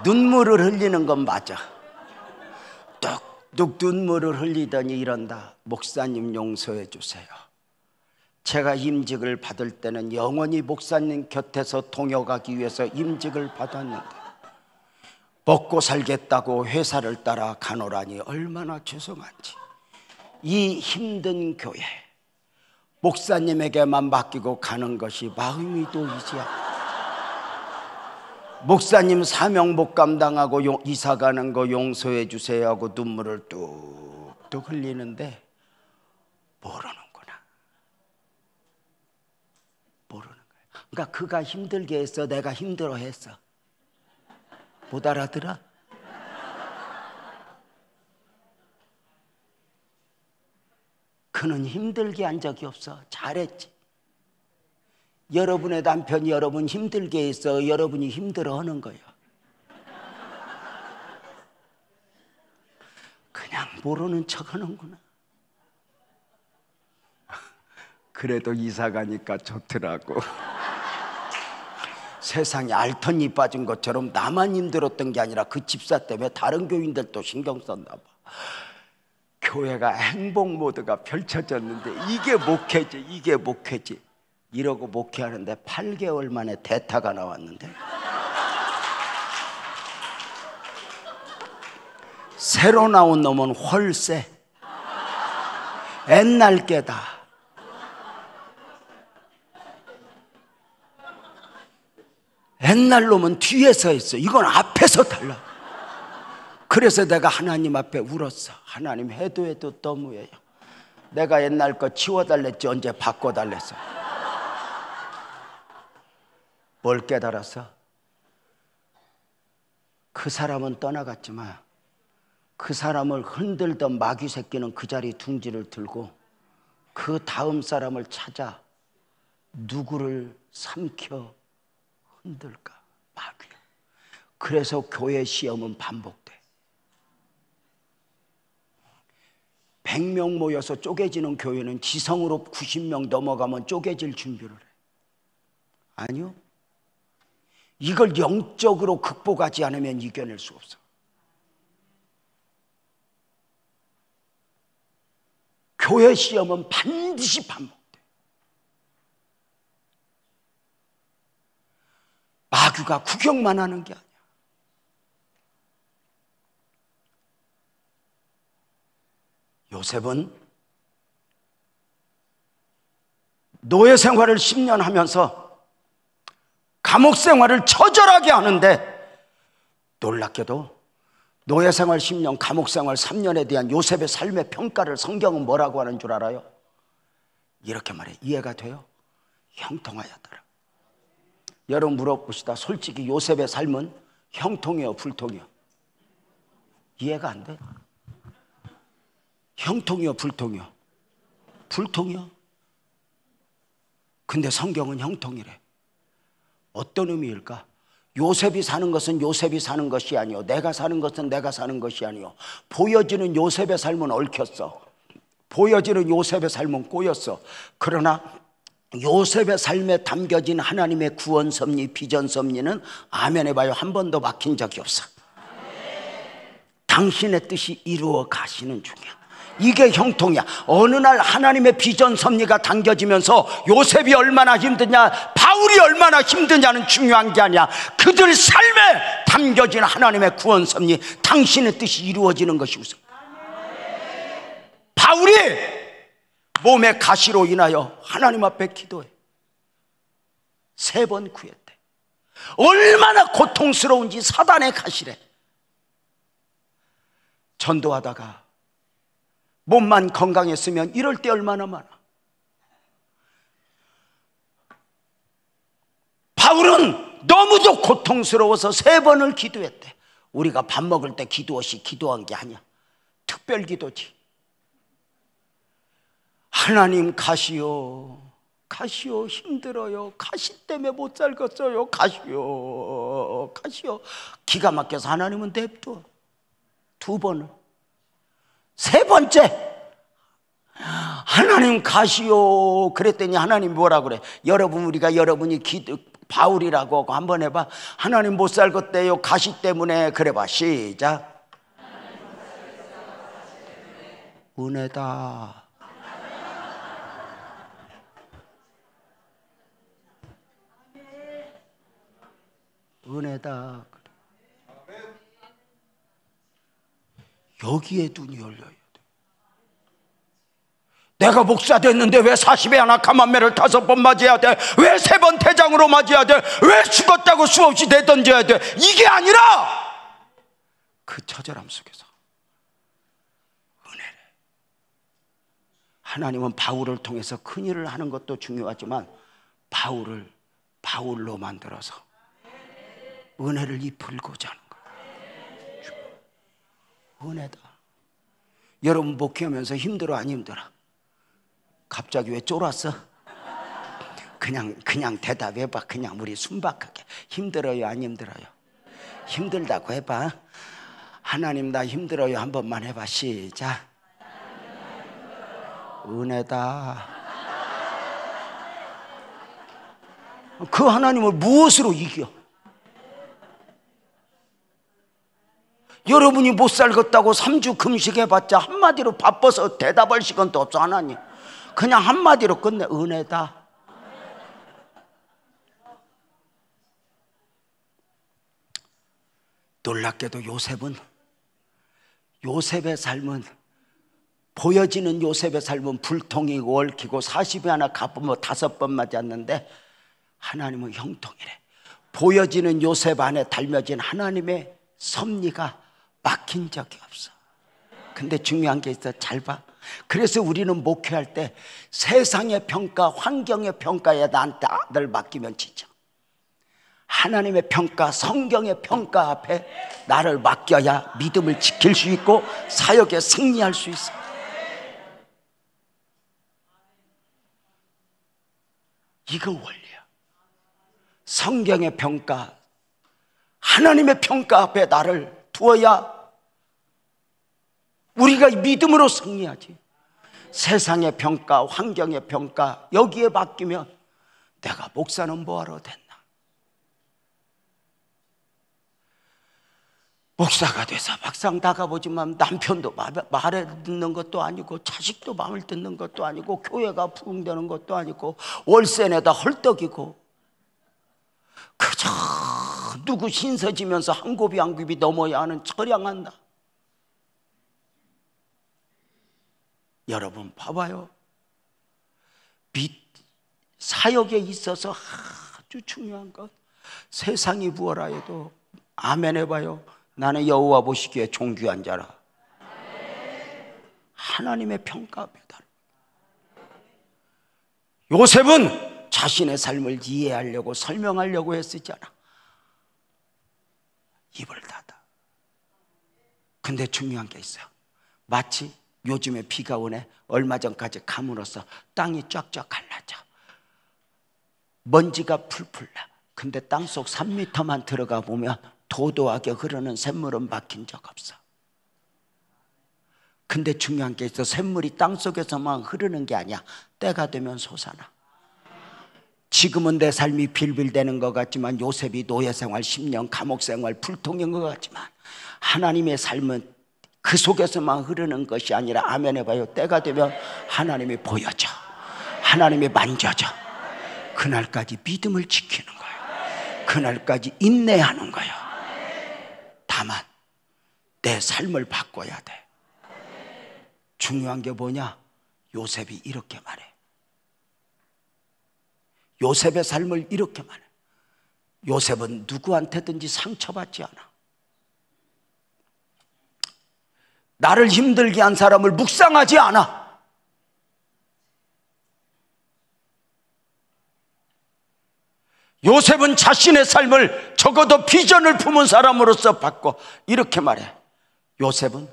눈물을 흘리는 건 맞아. 뚝뚝 눈물을 흘리더니 이런다. 목사님 용서해 주세요. 제가 임직을 받을 때는 영원히 목사님 곁에서 동역하기 위해서 임직을 받았는데 먹고 살겠다고 회사를 따라 가노라니 얼마나 죄송한지. 이 힘든 교회 목사님에게만 맡기고 가는 것이 마음이 도이지 않아. 목사님 사명 못 감당하고 이사 가는 거 용서해 주세요 하고 눈물을 뚝뚝 흘리는데 모르는구나. 모르는 거야. 그러니까 그가 힘들게 했어, 내가 힘들어 했어. 못 알아들어? 그는 힘들게 한 적이 없어. 잘했지. 여러분의 남편이 여러분 힘들게 해서 여러분이 힘들어하는 거예요. 그냥 모르는 척 하는구나. 그래도 이사 가니까 좋더라고. 세상에 알턴이 빠진 것처럼 나만 힘들었던 게 아니라 그 집사 때문에 다른 교인들도 신경 썼나 봐. 교회가 행복 모드가 펼쳐졌는데 이게 목회지, 이게 목회지 이러고 목회하는데 8개월 만에 대타가 나왔는데, 새로 나온 놈은 헐세, 옛날 게다. 옛날 놈은 뒤에서 했어, 이건 앞에서 달라. 그래서 내가 하나님 앞에 울었어. 하나님, 해도 해도 너무해요. 내가 옛날 거 치워달랬지 언제 바꿔달랬어. 뭘 깨달았어? 그 사람은 떠나갔지만 그 사람을 흔들던 마귀 새끼는 그 자리 둥지를 들고 그 다음 사람을 찾아 누구를 삼켜 흔들까? 마귀. 그래서 교회 시험은 반복돼. 100명 모여서 쪼개지는 교회는 지성으로 90명 넘어가면 쪼개질 준비를 해. 아니요, 이걸 영적으로 극복하지 않으면 이겨낼 수 없어. 교회 시험은 반드시 반복돼. 마귀가 구경만 하는 게 아니야. 요셉은 노예 생활을 10년 하면서 감옥 생활을 처절하게 하는데, 놀랍게도 노예 생활 10년, 감옥 생활 3년에 대한 요셉의 삶의 평가를 성경은 뭐라고 하는 줄 알아요? 이렇게 말해. 이해가 돼요? 형통하였더라. 여러분 물어봅시다. 솔직히 요셉의 삶은 형통이요, 불통이요? 이해가 안 돼? 형통이요, 불통이요? 불통이요. 근데 성경은 형통이래. 어떤 의미일까? 요셉이 사는 것은 요셉이 사는 것이 아니요, 내가 사는 것은 내가 사는 것이 아니요, 보여지는 요셉의 삶은 얽혔어. 보여지는 요셉의 삶은 꼬였어. 그러나 요셉의 삶에 담겨진 하나님의 구원 섭리, 비전 섭리는 아멘 해봐요, 한 번도 막힌 적이 없어. 당신의 뜻이 이루어 가시는 중이야. 이게 형통이야. 어느 날 하나님의 비전 섭리가 당겨지면서 요셉이 얼마나 힘드냐, 바울이 얼마나 힘드냐는 중요한 게 아니야. 그들 삶에 담겨진 하나님의 구원 섭리, 당신의 뜻이 이루어지는 것이 우선. 바울이 몸의 가시로 인하여 하나님 앞에 기도해 3번 구했대. 얼마나 고통스러운지. 사단의 가시래. 전도하다가 몸만 건강했으면 이럴 때 얼마나 많아. 바울은 너무도 고통스러워서 3번을 기도했대. 우리가 밥 먹을 때 기도 없이 기도한 게 아니야. 특별 기도지. 하나님 가시오, 가시오, 힘들어요. 가시 때문에 못 살겠어요. 가시오, 가시오. 기가 막혀서 하나님은 냅둬. 2번을. 3번째 하나님 가시오 그랬더니 하나님 뭐라 그래? 여러분, 우리가 여러분이 바울이라고 하고 한번 해봐. 하나님 못 살겠대요 가시 때문에. 그래봐. 시작. 은혜다. 은혜다. 여기에 눈이 열려야 돼. 내가 목사 됐는데 왜 40에 하나 가만매를 5번 맞아야 돼? 왜 3번 대장으로 맞아야 돼? 왜 죽었다고 수없이 내던져야 돼? 이게 아니라 그 처절함 속에서 은혜를. 하나님은 바울을 통해서 큰일을 하는 것도 중요하지만 바울을 바울로 만들어서 은혜를 입히고자 하는 거예요. 은혜다. 여러분 목회하면서 힘들어 안 힘들어? 갑자기 왜 쫄았어? 그냥 대답해봐. 그냥 우리 순박하게. 힘들어요 안 힘들어요? 힘들다고 해봐. 하나님 나 힘들어요 한 번만 해봐. 시작. 은혜다. 그 하나님을 무엇으로 이겨? 여러분이 못 살겠다고 3주 금식해봤자 한마디로 바빠서 대답할 시간도 없어. 하나님 그냥 한마디로 끝내. 은혜다. 놀랍게도 요셉의 삶은, 보여지는 요셉의 삶은 불통이고 얽히고 40에 하나 갚으면 5번 맞았는데 하나님은 형통이래. 보여지는 요셉 안에 달며진 하나님의 섭리가 막힌 적이 없어. 근데 중요한 게 있어. 잘 봐. 그래서 우리는 목회할 때 세상의 평가, 환경의 평가에 나한테 늘 맡기면 지쳐. 하나님의 평가, 성경의 평가 앞에 나를 맡겨야 믿음을 지킬 수 있고 사역에 승리할 수 있어. 이건 원리야. 성경의 평가, 하나님의 평가 앞에 나를 두어야 우리가 믿음으로 승리하지. 세상의 평가, 환경의 평가 여기에 맡기면 내가 목사는 뭐하러 됐나? 목사가 돼서 막상 나가보지만 남편도 말을 듣는 것도 아니고 자식도 마음을 듣는 것도 아니고 교회가 부흥되는 것도 아니고 월세 내다 헐떡이고 그저 누구 신서지면서 한 곱이 한 곱이 넘어야 하는 처량한 나. 여러분 봐봐요. 사역에 있어서 아주 중요한 것, 세상이 무엇라 해도 아멘 해봐요. 나는 여호와 보시기에 존귀한 자라. 하나님의 평가 앞에 달라. 요셉은 자신의 삶을 이해하려고 설명하려고 애쓰지 않아. 입을 닫아. 근데 중요한 게 있어요. 마치 요즘에 비가 오네. 얼마 전까지 가물어서 땅이 쫙쫙 갈라져. 먼지가 풀풀 나. 근데 땅속 3m만 들어가 보면 도도하게 흐르는 샘물은 막힌 적 없어. 근데 중요한 게 있어. 샘물이 땅속에서만 흐르는 게 아니야. 때가 되면 솟아나. 지금은 내 삶이 빌빌대는 것 같지만, 요셉이 노예생활 10년, 감옥생활 불통인 것 같지만, 하나님의 삶은 그 속에서만 흐르는 것이 아니라, 아멘 해봐요. 때가 되면 하나님이 보여져, 하나님이 만져져. 그날까지 믿음을 지키는 거예요. 그날까지 인내하는 거예요. 다만 내 삶을 바꿔야 돼. 중요한 게 뭐냐? 요셉이 이렇게 말해. 요셉의 삶을 이렇게 말해. 요셉은 누구한테든지 상처받지 않아. 나를 힘들게 한 사람을 묵상하지 않아. 요셉은 자신의 삶을 적어도 비전을 품은 사람으로서 바꿔 이렇게 말해. 요셉은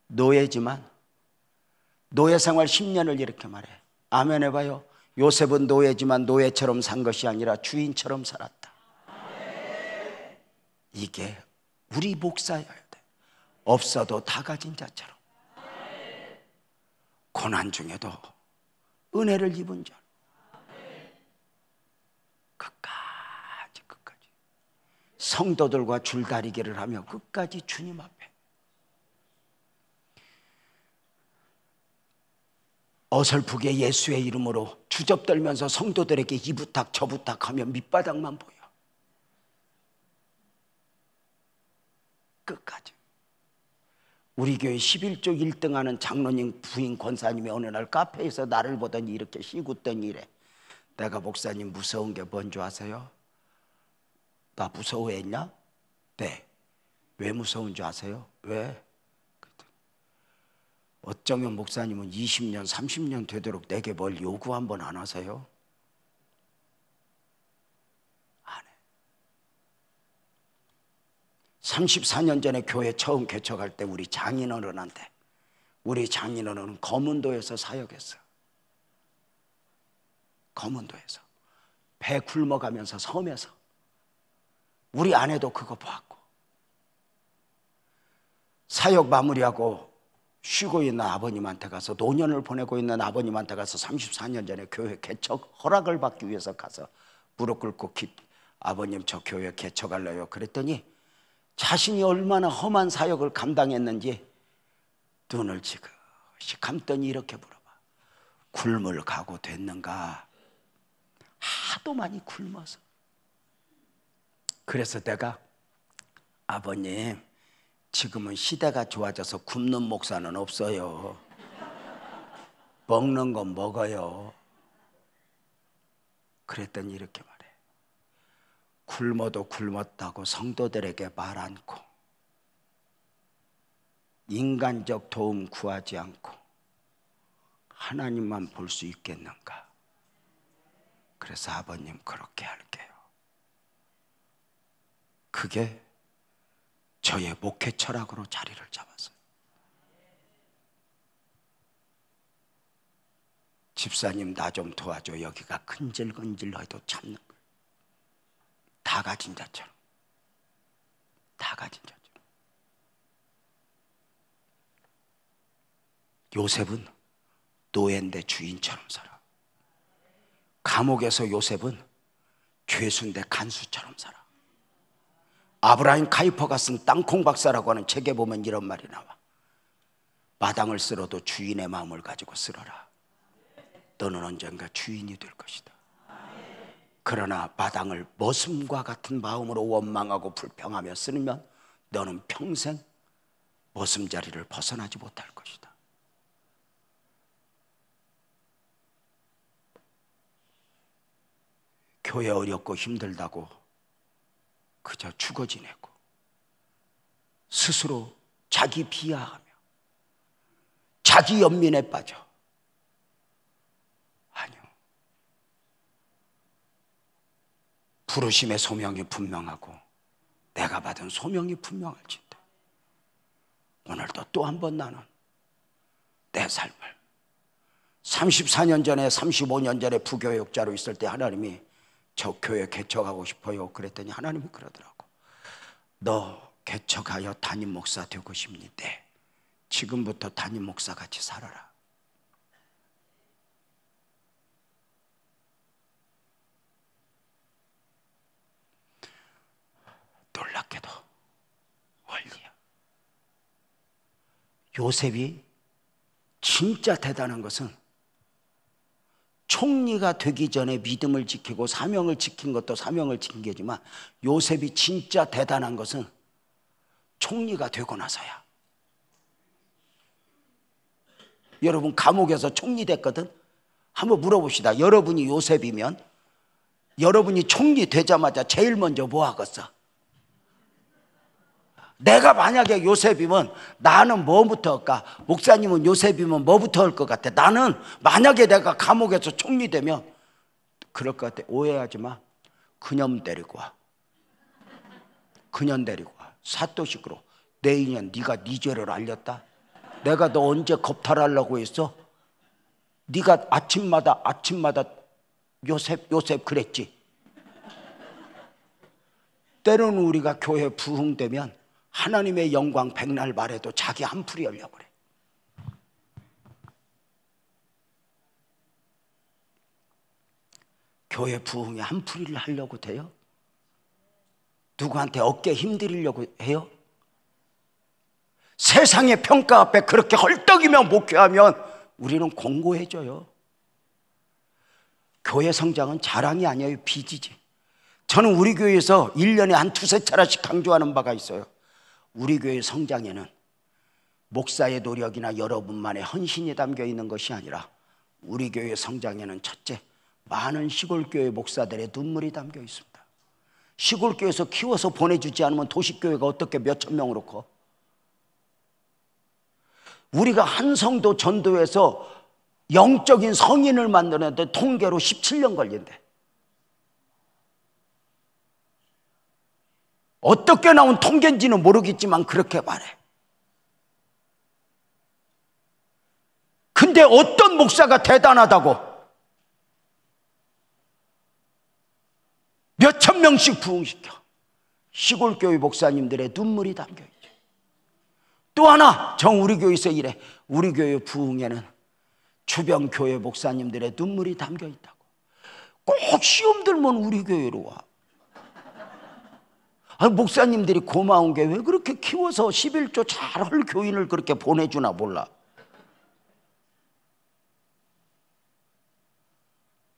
노예지만 노예 생활 10년을 이렇게 말해. 아멘 해봐요. 요셉은 노예지만 노예처럼 산 것이 아니라 주인처럼 살았다. 이게 우리 목사여야 돼. 없어도 다 가진 자처럼, 고난 중에도 은혜를 입은 자, 끝까지 성도들과 줄다리기를 하며 끝까지 주님 앞에 어설프게 예수의 이름으로 주접떨면서 성도들에게 이 부탁 저 부탁하며 밑바닥만 보여. 끝까지. 우리 교회 11조 1등하는 장로님 부인 권사님이 어느 날 카페에서 나를 보더니 이렇게 시굿더니 이래. 내가 목사님 무서운 게 뭔지 아세요? 나 무서워했냐? 네. 왜 무서운 줄 아세요? 왜? 어쩌면 목사님은 20년 30년 되도록 내게 뭘 요구 한번 안 하세요? 안 해. 34년 전에 교회 처음 개척할 때 우리 장인어른한테, 우리 장인어른은 검은도에서 사역했어. 검은도에서 배 굶어가면서 섬에서. 우리 아내도 그거 봤고, 사역 마무리하고 쉬고 있는 아버님한테 가서, 노년을 보내고 있는 아버님한테 가서 34년 전에 교회 개척 허락을 받기 위해서 가서 무릎 꿇고 아버님 저 교회 개척할래요. 그랬더니 자신이 얼마나 험한 사역을 감당했는지 눈을 지그시 감더니 이렇게 물어봐. 굶을 각오 됐는가? 하도 많이 굶어서. 그래서 내가, 아버님 지금은 시대가 좋아져서 굶는 목사는 없어요. 먹는 건 먹어요. 그랬더니 이렇게 말해. 굶어도 굶었다고 성도들에게 말 않고, 인간적 도움 구하지 않고 하나님만 볼 수 있겠는가? 그래서 아버님 그렇게 할게요. 그게 저의 목회 철학으로 자리를 잡았어요. 집사님 나 좀 도와줘. 여기가 근질근질해도 참는 거예요. 다 가진 자처럼. 다 가진 자처럼. 요셉은 노예인데 주인처럼 살아. 감옥에서 요셉은 죄수인데 간수처럼 살아. 아브라함 카이퍼가 쓴 땅콩 박사라고 하는 책에 보면 이런 말이 나와. 마당을 쓸어도 주인의 마음을 가지고 쓸어라. 너는 언젠가 주인이 될 것이다. 그러나 마당을 머슴과 같은 마음으로 원망하고 불평하며 쓰면 너는 평생 머슴 자리를 벗어나지 못할 것이다. 교회 어렵고 힘들다고 그저 죽어 지내고 스스로 자기 비하하며 자기 연민에 빠져. 아니요. 부르심의 소명이 분명하고 내가 받은 소명이 분명할진데 오늘도 또 한 번 나는 내 삶을 34년 전에 35년 전에 부교육자로 있을 때 하나님이 저 교회 개척하고 싶어요. 그랬더니 하나님이 그러더라고. 너 개척하여 담임 목사 되고 싶니까? 지금부터 담임 목사 같이 살아라. 놀랍게도 원리야. 요셉이 진짜 대단한 것은 총리가 되기 전에 믿음을 지키고 사명을 지킨 것도 사명을 지킨 게지만, 요셉이 진짜 대단한 것은 총리가 되고 나서야. 여러분 감옥에서 총리 됐거든? 한번 물어봅시다. 여러분이 요셉이면 여러분이 총리 되자마자 제일 먼저 뭐 하겠어? 내가 만약에 요셉이면 나는 뭐부터 할까? 목사님은 요셉이면 뭐부터 할 것 같아? 나는 만약에 내가 감옥에서 총리 되면 그럴 것 같아. 오해하지 마. 그년 데리고 와. 그년 데리고 와. 사또식으로 내 인연 네가 네 죄를 알렸다. 내가 너 언제 겁탈하려고 했어? 네가 아침마다 요셉 그랬지. 때로는 우리가 교회 부흥되면 하나님의 영광 백날 말해도 자기 한풀이 하려고 그래. 교회 부흥에 한풀이를 하려고 돼요? 누구한테 어깨 힘들이려고 해요? 세상의 평가 앞에 그렇게 헐떡이며 목회하면 우리는 공고해져요. 교회 성장은 자랑이 아니에요. 빚이지. 저는 우리 교회에서 1년에 한 두세 차례씩 강조하는 바가 있어요. 우리 교회 성장에는 목사의 노력이나 여러분만의 헌신이 담겨 있는 것이 아니라 우리 교회 성장에는 첫째, 많은 시골교회 목사들의 눈물이 담겨 있습니다. 시골교회에서 키워서 보내주지 않으면 도시교회가 어떻게 몇천 명으로 커? 우리가 한 성도 전도해서 영적인 성인을 만드는데 통계로 17년 걸린대. 어떻게 나온 통계인지는 모르겠지만 그렇게 말해. 근데 어떤 목사가 대단하다고 몇천 명씩 부흥시켜? 시골교회 목사님들의 눈물이 담겨있죠. 또 하나, 우리 교회에서 이래. 우리 교회 부흥에는 주변 교회 목사님들의 눈물이 담겨있다고. 꼭 시험 들면 우리 교회로 와. 목사님들이 고마운 게 왜 그렇게 키워서 11조 잘할 교인을 그렇게 보내주나 몰라.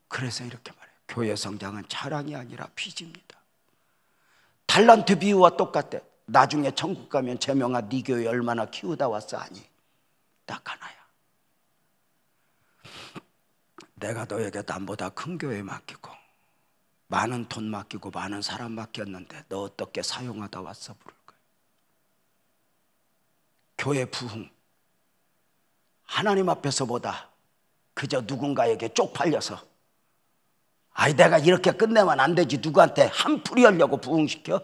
그래서 이렇게 말해요. 교회 성장은 자랑이 아니라 빚입니다. 달란트 비유와 똑같대. 나중에 천국 가면 재명아 네 교회 얼마나 키우다 왔어? 아니, 딱 하나야. 내가 너에게 남보다 큰 교회 맡기고 많은 돈 맡기고 많은 사람 맡겼는데 너 어떻게 사용하다 왔어? 부를 거야. 교회 부흥 하나님 앞에서보다 그저 누군가에게 쪽팔려서 내가 이렇게 끝내면 안 되지 누구한테 한풀이 하려고 부흥시켜?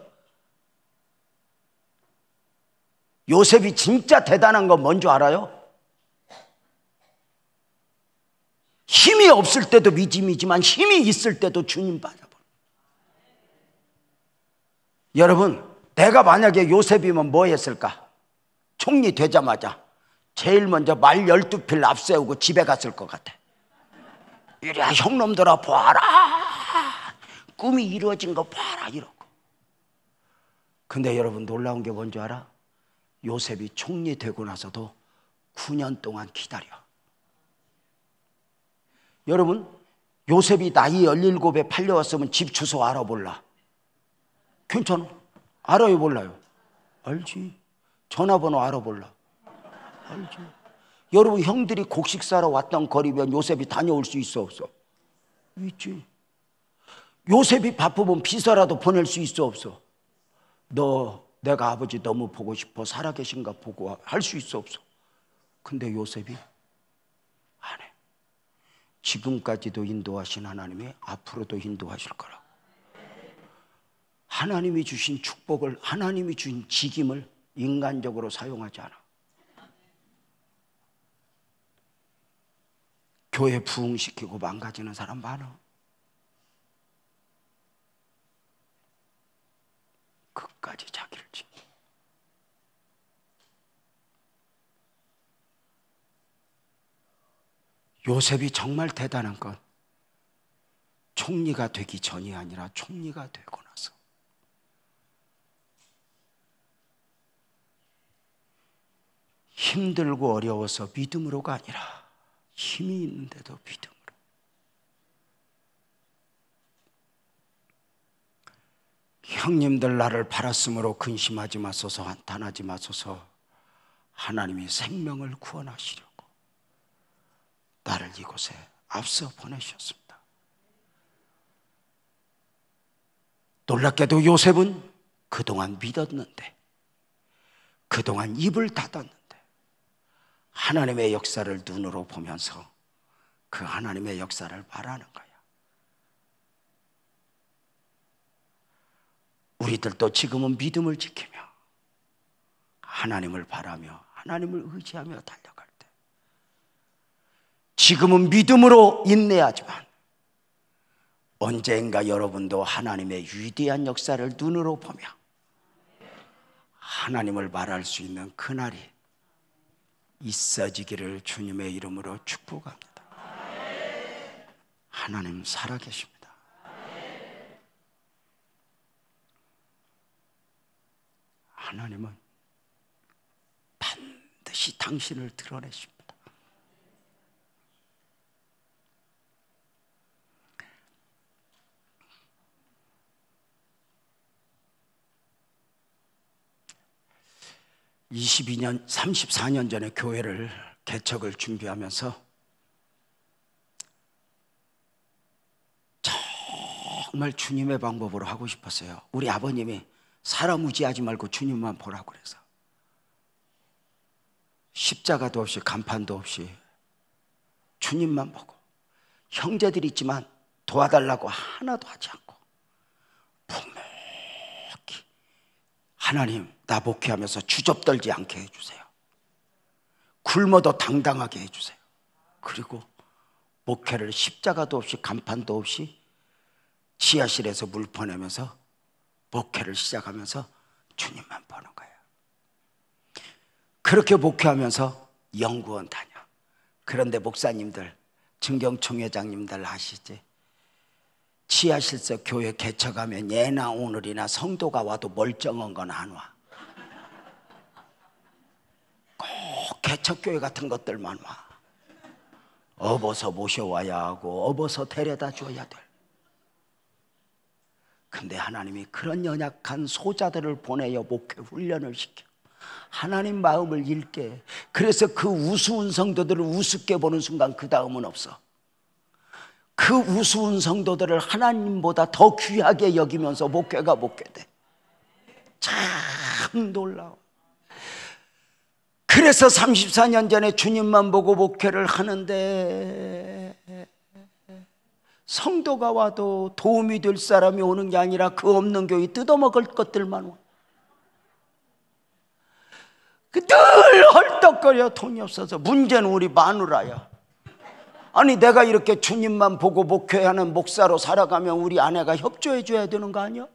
요셉이 진짜 대단한 건 뭔지 알아요? 힘이 없을 때도 믿음이지만 힘이 있을 때도 주님 받아버려. 여러분, 내가 만약에 요셉이면 뭐 했을까? 총리 되자마자 제일 먼저 말 12필 앞세우고 집에 갔을 것 같아. 이리 형놈들아 보아라, 꿈이 이루어진 거 봐라 이러고. 근데 여러분 놀라운 게 뭔지 알아? 요셉이 총리 되고 나서도 9년 동안 기다려. 여러분, 요셉이 나이 17에 팔려왔으면 집 주소 알아볼라? 괜찮아. 알아요 몰라요? 알지. 전화번호 알아볼라? 알지. 여러분, 형들이 곡식 사러 왔던 거리면 요셉이 다녀올 수 있어 없어? 있지. 요셉이 바쁘면 비서라도 보낼 수 있어 없어? 내가 아버지 너무 보고 싶어 살아계신가 보고 할 수 있어 없어? 근데 요셉이 안 해. 지금까지도 인도하신 하나님이 앞으로도 인도하실 거라고. 하나님이 주신 축복을, 하나님이 주신 직임을 인간적으로 사용하지 않아. 교회 부흥시키고 망가지는 사람 많아. 끝까지 자기를 지켜. 요셉이 정말 대단한 건 총리가 되기 전이 아니라 총리가 되고 나서 힘들고 어려워서 믿음으로가 아니라 힘이 있는데도 믿음으로. 형님들 나를 팔았으므로 근심하지 마소서, 한탄하지 마소서. 하나님이 생명을 구원하시려고 나를 이곳에 앞서 보내셨습니다. 놀랍게도 요셉은 그동안 믿었는데 그동안 입을 닫았는데 하나님의 역사를 눈으로 보면서 그 하나님의 역사를 바라는 거야. 우리들도 지금은 믿음을 지키며 하나님을 바라며 하나님을 의지하며 달려갈 때, 지금은 믿음으로 인내하지만 언젠가 여러분도 하나님의 위대한 역사를 눈으로 보며 하나님을 말할 수 있는 그날이 있어지기를 주님의 이름으로 축복합니다. 하나님 살아계십니다. 하나님은 반드시 당신을 드러내십니다. (22년) 34년 전에 교회를 개척을 준비하면서 정말 주님의 방법으로 하고 싶었어요. 우리 아버님이 사람 의지하지 말고 주님만 보라고 그래서 십자가도 없이 간판도 없이 주님만 보고, 형제들이 있지만 도와달라고 하나도 하지 않고 묵묵히 하나님, 나 목회하면서 주접떨지 않게 해주세요. 굶어도 당당하게 해주세요. 그리고 목회를 십자가도 없이 간판도 없이 지하실에서 물 퍼내면서 목회를 시작하면서 주님만 보는 거예요. 그렇게 목회하면서 연구원 다녀. 그런데 목사님들, 증경총회장님들 아시지? 지하실서 교회 개척하면 예나 오늘이나 성도가 와도 멀쩡한 건 안 와. 꼭 개척교회 같은 것들만 와. 업어서 모셔와야 하고 업어서 데려다 줘야 돼. 근데 하나님이 그런 연약한 소자들을 보내어 목회 훈련을 시켜 하나님 마음을 읽게. 그래서 그 우스운 성도들을 우습게 보는 순간 그 다음은 없어. 그 우스운 성도들을 하나님보다 더 귀하게 여기면서 목회가 목회돼. 참 놀라워. 그래서 34년 전에 주님만 보고 목회를 하는데 성도가 와도 도움이 될 사람이 오는 게 아니라 그 없는 교회 뜯어먹을 것들만 와. 늘 헐떡거려. 돈이 없어서. 문제는 우리 마누라야. 아니 내가 이렇게 주님만 보고 목회하는 목사로 살아가면 우리 아내가 협조해 줘야 되는 거 아니야?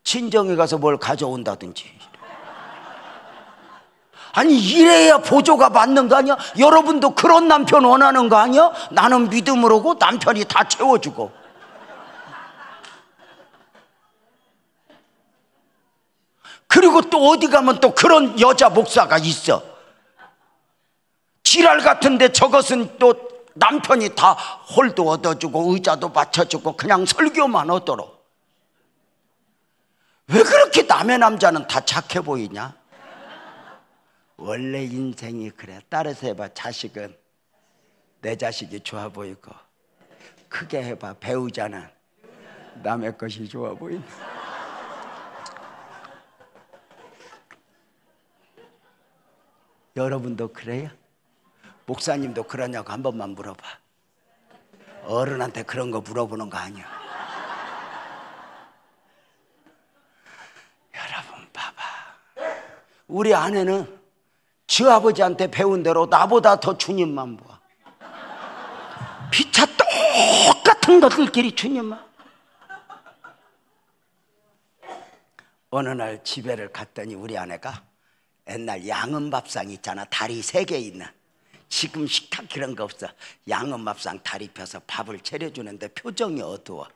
친정에 가서 뭘 가져온다든지. 아니 이래야 보조가 맞는 거 아니야? 여러분도 그런 남편 원하는 거 아니야? 나는 믿음으로고 남편이 다 채워주고. 그리고 또 어디 가면 또 그런 여자 목사가 있어. 지랄 같은데 저것은 또 남편이 다 홀도 얻어주고 의자도 받쳐주고 그냥 설교만 하도록. 왜 그렇게 남의 남자는 다 착해 보이냐? 원래 인생이 그래. 따라서 해봐. 자식은 내 자식이 좋아 보이고, 크게 해봐. 배우자는 남의 것이 좋아 보인다. 여러분도 그래요? 목사님도 그러냐고 한 번만 물어봐. 어른한테 그런 거 물어보는 거 아니야. 여러분 봐봐. 우리 아내는 지 아버지한테 배운 대로 나보다 더 주님만 봐. 피차 똑같은 것들끼리 주님만. 어느 날 집에를 갔더니 우리 아내가 옛날 양은밥상 있잖아. 다리 3개 있는. 지금 식탁 그런 거 없어. 양은밥상 다리 펴서 밥을 차려주는데 표정이 어두워.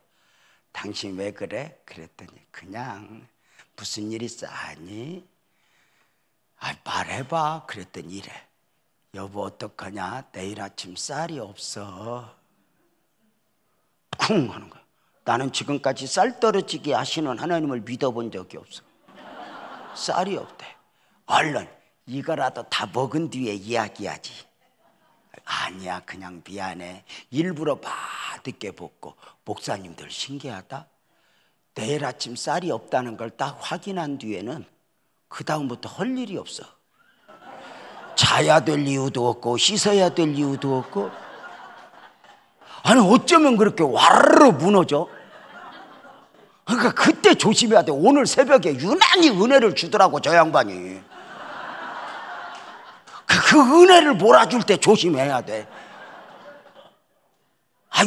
당신 왜 그래? 그랬더니 그냥 무슨 일 있어? 아니 말해봐. 그랬더니 이래. 여보 어떡하냐? 내일 아침 쌀이 없어. 쿵 하는 거야. 나는 지금까지 쌀 떨어지게 하시는 하나님을 믿어본 적이 없어. 쌀이 없대. 얼른 이거라도 다 먹은 뒤에 이야기하지. 아니야 그냥 미안해. 일부러 늦게 볶고. 목사님들 신기하다. 내일 아침 쌀이 없다는 걸 딱 확인한 뒤에는 그 다음부터 할 일이 없어. 자야 될 이유도 없고 씻어야 될 이유도 없고. 아니 어쩌면 그렇게 와르르 무너져? 그러니까 그때 조심해야 돼. 오늘 새벽에 유난히 은혜를 주더라고 저 양반이. 그 은혜를 몰아줄 때 조심해야 돼.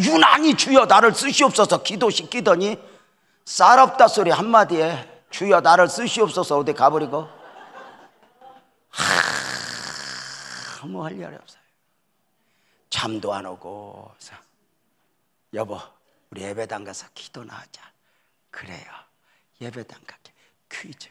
유난히 주여 나를 쓰시옵소서 기도시키더니 쌀 없다 소리 한마디에 주여 나를 쓰시옵소서 어디 가버리고 아무 할 일이 없어요. 잠도 안 오고. 그래서 여보 우리 예배당 가서 기도나 하자. 그래요. 예배당 가게. 퀴즈.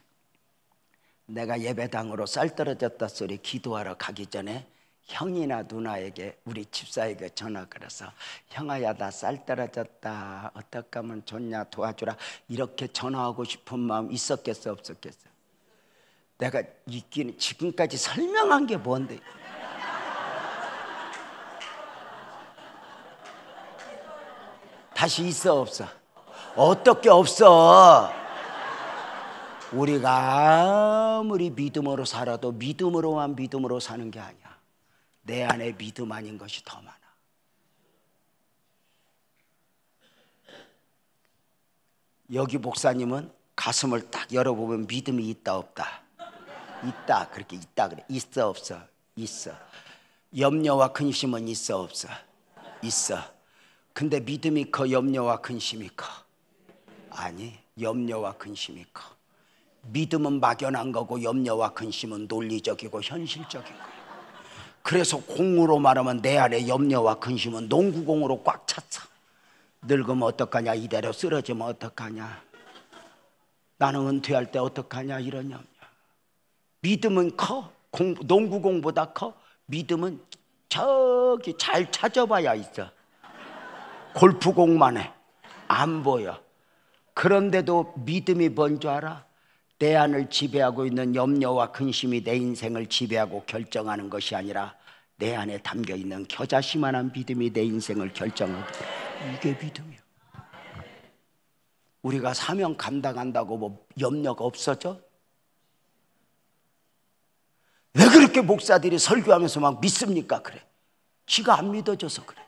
내가 예배당으로 쌀 떨어졌다 소리 기도하러 가기 전에 형이나 누나에게 우리 집사에게 전화를 해서 형아야 나 쌀 떨어졌다 어떻게 하면 좋냐 도와주라 이렇게 전화하고 싶은 마음 있었겠어 없었겠어? 내가 있기는 지금까지 설명한 게 뭔데? 다시 있어 없어? 어떻게 없어? 우리가 아무리 믿음으로 살아도 믿음으로 사는 게 아니야. 내 안에 믿음 아닌 것이 더 많아. 여기 목사님은 가슴을 딱 열어보면 믿음이 있다 없다? 있다. 그렇게 있다 그래. 있어 없어? 있어. 염려와 근심은 있어 없어? 있어. 근데 믿음이 커 염려와 근심이 커? 아니 염려와 근심이 커. 믿음은 막연한 거고 염려와 근심은 논리적이고 현실적인 거야. 그래서 공으로 말하면 내 안에 염려와 근심은 농구공으로 꽉 찼어. 늙으면 어떡하냐, 이대로 쓰러지면 어떡하냐, 나는 은퇴할 때 어떡하냐, 이런 염려. 믿음은 커. 농구공보다 커. 믿음은 저기 잘 찾아봐야 있어. 골프공만 해. 안 보여. 그런데도 믿음이 뭔 줄 알아? 내 안을 지배하고 있는 염려와 근심이 내 인생을 지배하고 결정하는 것이 아니라 내 안에 담겨있는 겨자씨만한 믿음이 내 인생을 결정하고, 이게 믿음이야. 우리가 사명 감당한다고 뭐 염려가 없어져? 왜 그렇게 목사들이 설교하면서 막 믿습니까? 그래. 지가 안 믿어져서 그래.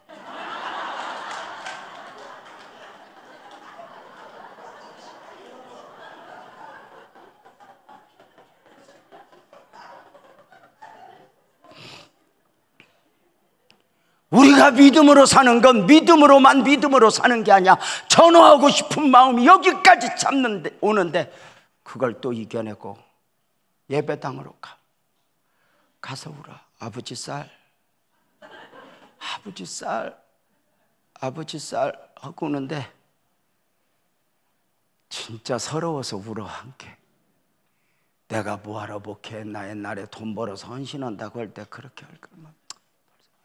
우리가 믿음으로 사는 건 믿음으로 사는 게 아니야. 전화하고 싶은 마음이 여기까지 오는데 그걸 또 이겨내고 예배당으로 가서 울어. 아버지 쌀 하고 우는데 진짜 서러워서 울어. 함께. 내가 뭐하러 목회했나, 옛날에 돈 벌어서 헌신한다고 할 때 그렇게 할 거면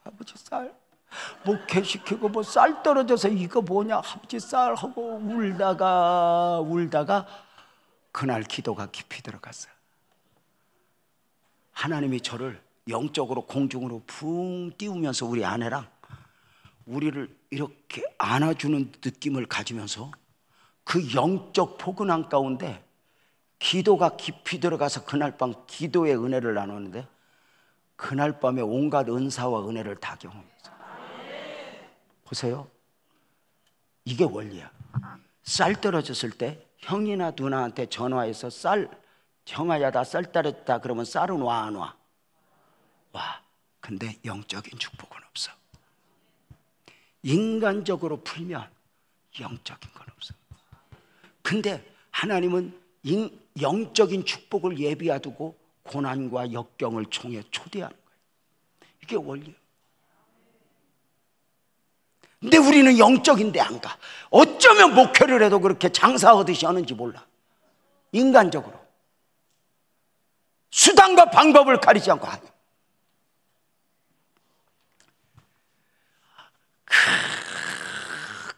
아버지 쌀 목회시키고 뭐 쌀 떨어져서 이거 뭐냐, 아버지 쌀 하고 울다가 그날 기도가 깊이 들어갔어요. 하나님이 저를 영적으로 공중으로 붕 띄우면서 우리 아내랑 우리를 이렇게 안아주는 느낌을 가지면서 그 영적 포근함 가운데 기도가 깊이 들어가서 그날 밤 기도의 은혜를 나누는데 그날 밤에 온갖 은사와 은혜를 다 경험했어요. 보세요. 이게 원리야. 쌀 떨어졌을 때 형이나 누나한테 전화해서 형아야 나 쌀 떨어졌다 그러면 쌀은 와 안 와? 와. 근데 영적인 축복은 없어. 인간적으로 풀면 영적인 건 없어. 근데 하나님은 영적인 축복을 예비하두고 고난과 역경을 총에 초대하는 거예요. 이게 원리예요. 근데 우리는 영적인데 안 가. 어쩌면 목회를 해도 그렇게 장사하듯이 하는지 몰라. 인간적으로 수단과 방법을 가리지 않고 하는.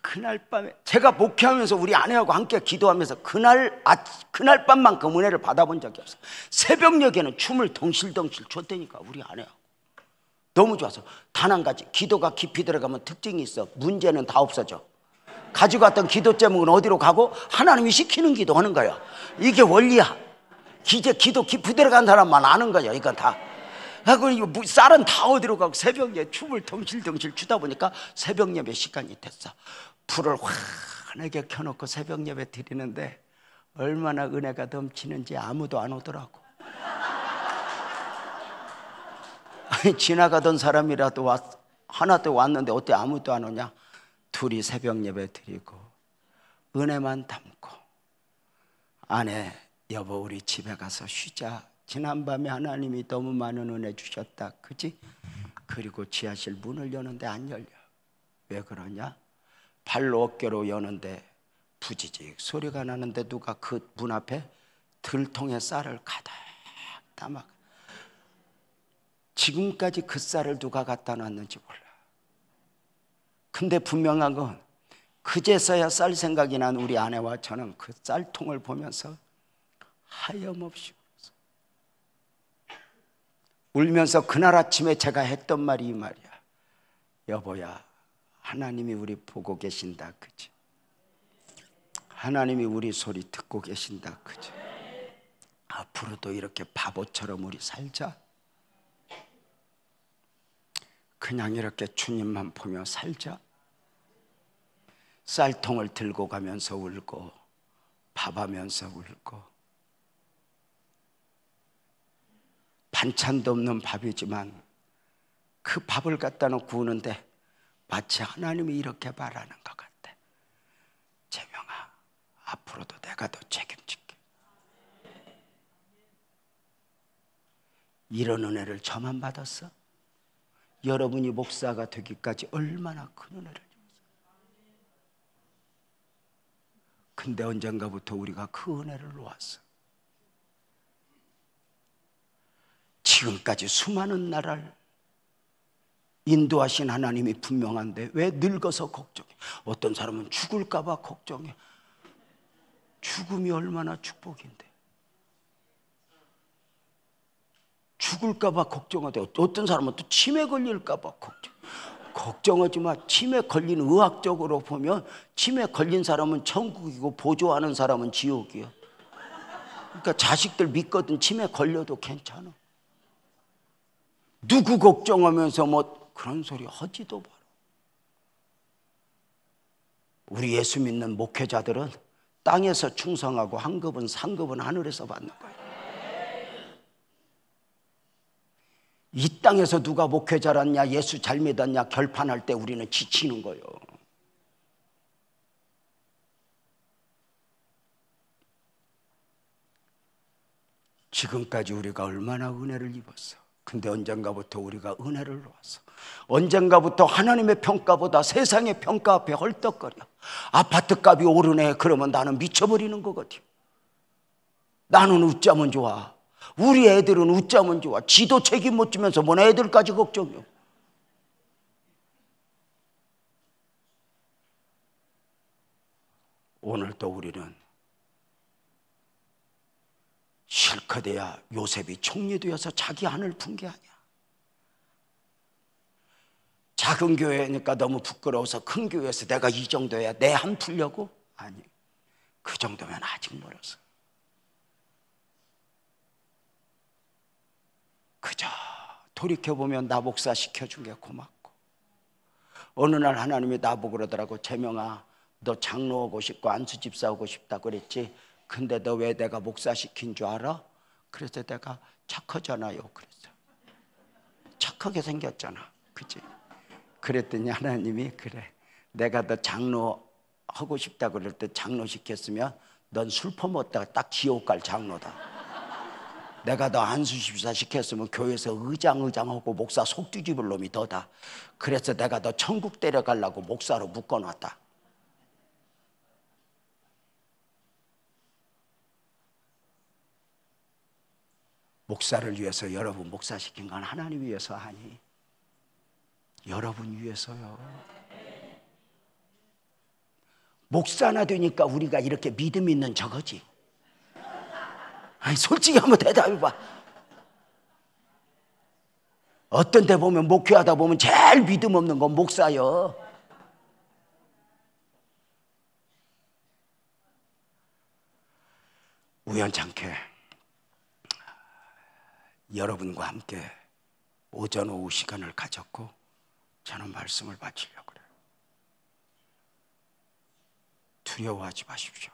그날 밤에 제가 목회하면서 우리 아내하고 함께 기도하면서 그날 밤만큼 은혜를 받아본 적이 없어요. 새벽녘에는 춤을 덩실덩실 췄다니까. 우리 아내하고 너무 좋아서. 단 한 가지, 기도가 깊이 들어가면 특징이 있어. 문제는 다 없어져. 가지고 왔던 기도 제목은 어디로 가고 하나님이 시키는 기도하는 거야. 이게 원리야. 이제 기도 깊이 들어간 사람만 아는 거야. 이건 다. 그리고 쌀은 다 어디로 가고 새벽에 춤을 덩실덩실 추다 보니까 새벽 예배 시간이 됐어. 불을 환하게 켜놓고 새벽 예배 드리는데 얼마나 은혜가 넘치는지 아무도 안 오더라고. 아니, 지나가던 사람이라도 하나도 왔는데 어떻게 아무도 안 오냐? 둘이 새벽 예배 드리고 은혜만 담고, 아내 여보 우리 집에 가서 쉬자. 지난밤에 하나님이 너무 많은 은혜 주셨다, 그지? 그리고 지하실 문을 여는데 안 열려. 왜 그러냐? 발로 어깨로 여는데 부지직 소리가 나는데 누가 그 문 앞에 들통에 쌀을 가득 담아. 지금까지 그 쌀을 누가 갖다 놨는지 몰라. 근데 분명한 건 그제서야 쌀 생각이 난 우리 아내와 저는 그 쌀통을 보면서 하염없이 울면서 그날 아침에 제가 했던 말이 이 말이야. 여보야, 하나님이 우리 보고 계신다, 그지? 하나님이 우리 소리 듣고 계신다, 그지? 앞으로도 이렇게 바보처럼 우리 살자. 그냥 이렇게 주님만 보며 살자. 쌀통을 들고 가면서 울고 밥하면서 울고, 반찬도 없는 밥이지만 그 밥을 갖다 놓고 우는데 마치 하나님이 이렇게 바라는 것 같아. 재명아, 앞으로도 내가 더 책임질게. 이런 은혜를 저만 받았어? 여러분이 목사가 되기까지 얼마나 큰 은혜를 줬어. 근데 언젠가부터 우리가 그 은혜를 놓았어. 지금까지 수많은 나라를 인도하신 하나님이 분명한데 왜 늙어서 걱정해? 어떤 사람은 죽을까 봐 걱정해. 죽음이 얼마나 축복인데. 죽을까 봐 걱정하대. 어떤 사람은 또 치매 걸릴까 봐 걱정하지 마. 치매 걸린 의학적으로 보면 치매 걸린 사람은 천국이고 보조하는 사람은 지옥이야. 그러니까 자식들 믿거든. 치매 걸려도 괜찮아. 누구 걱정하면서 뭐 그런 소리 하지도 마라. 우리 예수 믿는 목회자들은 땅에서 충성하고 상급은 하늘에서 받는 거예요. 이 땅에서 누가 목회 잘했냐, 예수 잘 믿었냐 결판할 때 우리는 지치는 거예요. 지금까지 우리가 얼마나 은혜를 입었어. 근데 언젠가부터 우리가 은혜를 놓았어. 언젠가부터 하나님의 평가보다 세상의 평가 앞에 헐떡거려. 아파트 값이 오르네. 그러면 나는 미쳐버리는 거거든. 나는 웃자면 좋아. 우리 애들은 웃자면 좋아. 지도 책임 못 지면서 뭔 애들까지 걱정이요. 오늘도 우리는 실컷해야 요셉이 총리 되어서 자기 한을 푼 게 아니야. 작은 교회니까 너무 부끄러워서 큰 교회에서 내가 이 정도야 내 한 풀려고? 아니, 그 정도면 아직 멀었어. 그저 돌이켜보면 나 목사 시켜준 게 고맙고, 어느 날 하나님이 나보고 그러더라고. 재명아, 너 장로 오고 싶고 안수 집사 오고 싶다 그랬지? 근데 너 왜 내가 목사 시킨 줄 알아? 그래서 내가 착하잖아요. 그래서 착하게 생겼잖아, 그치? 그랬더니 하나님이 그래, 내가 너 장로 하고 싶다 그럴 때 장로 시켰으면 넌 술 퍼먹다가 딱 지옥 갈 장로다. 내가 너 안수 집사 시켰으면 교회에서 의장하고 목사 속 뒤집을 놈이 더다. 그래서 내가 너 천국 데려가려고 목사로 묶어놨다. 목사를 위해서 여러분 목사 시킨 건 하나님 위해서 하니? 여러분 위해서요. 목사나 되니까 우리가 이렇게 믿음 있는 저거지. 아니, 솔직히 한번 대답해봐. 어떤 데 보면 목회하다 보면 제일 믿음 없는 건 목사요. 우연찮게 여러분과 함께 오전 오후 시간을 가졌고 저는 말씀을 바치려고 그래요. 두려워하지 마십시오.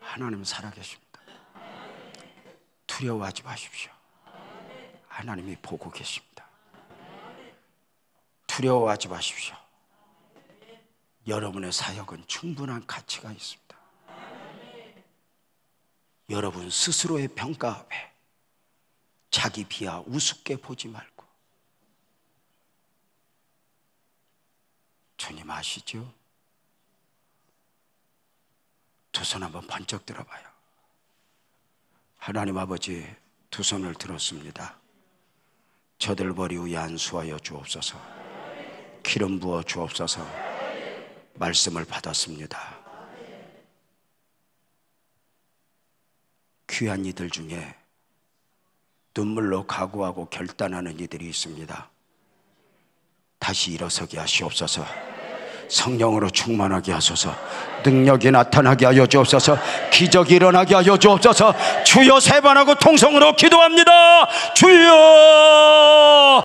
하나님 살아계십니다. 두려워하지 마십시오. 하나님이 보고 계십니다. 두려워하지 마십시오. 여러분의 사역은 충분한 가치가 있습니다. 여러분 스스로의 평가 앞에 자기 비하 우습게 보지 말고, 주님 아시죠? 두 손 한번 번쩍 들어봐요. 하나님 아버지, 두 손을 들었습니다. 저들 머리 위에 안수하여 주옵소서. 기름 부어 주옵소서. 말씀을 받았습니다. 귀한 이들 중에 눈물로 각오하고 결단하는 이들이 있습니다. 다시 일어서게 하시옵소서. 성령으로 충만하게 하소서. 능력이 나타나게 하여 주옵소서. 기적이 일어나게 하여 주옵소서. 주여 세 번 하고 통성으로 기도합니다. 주여.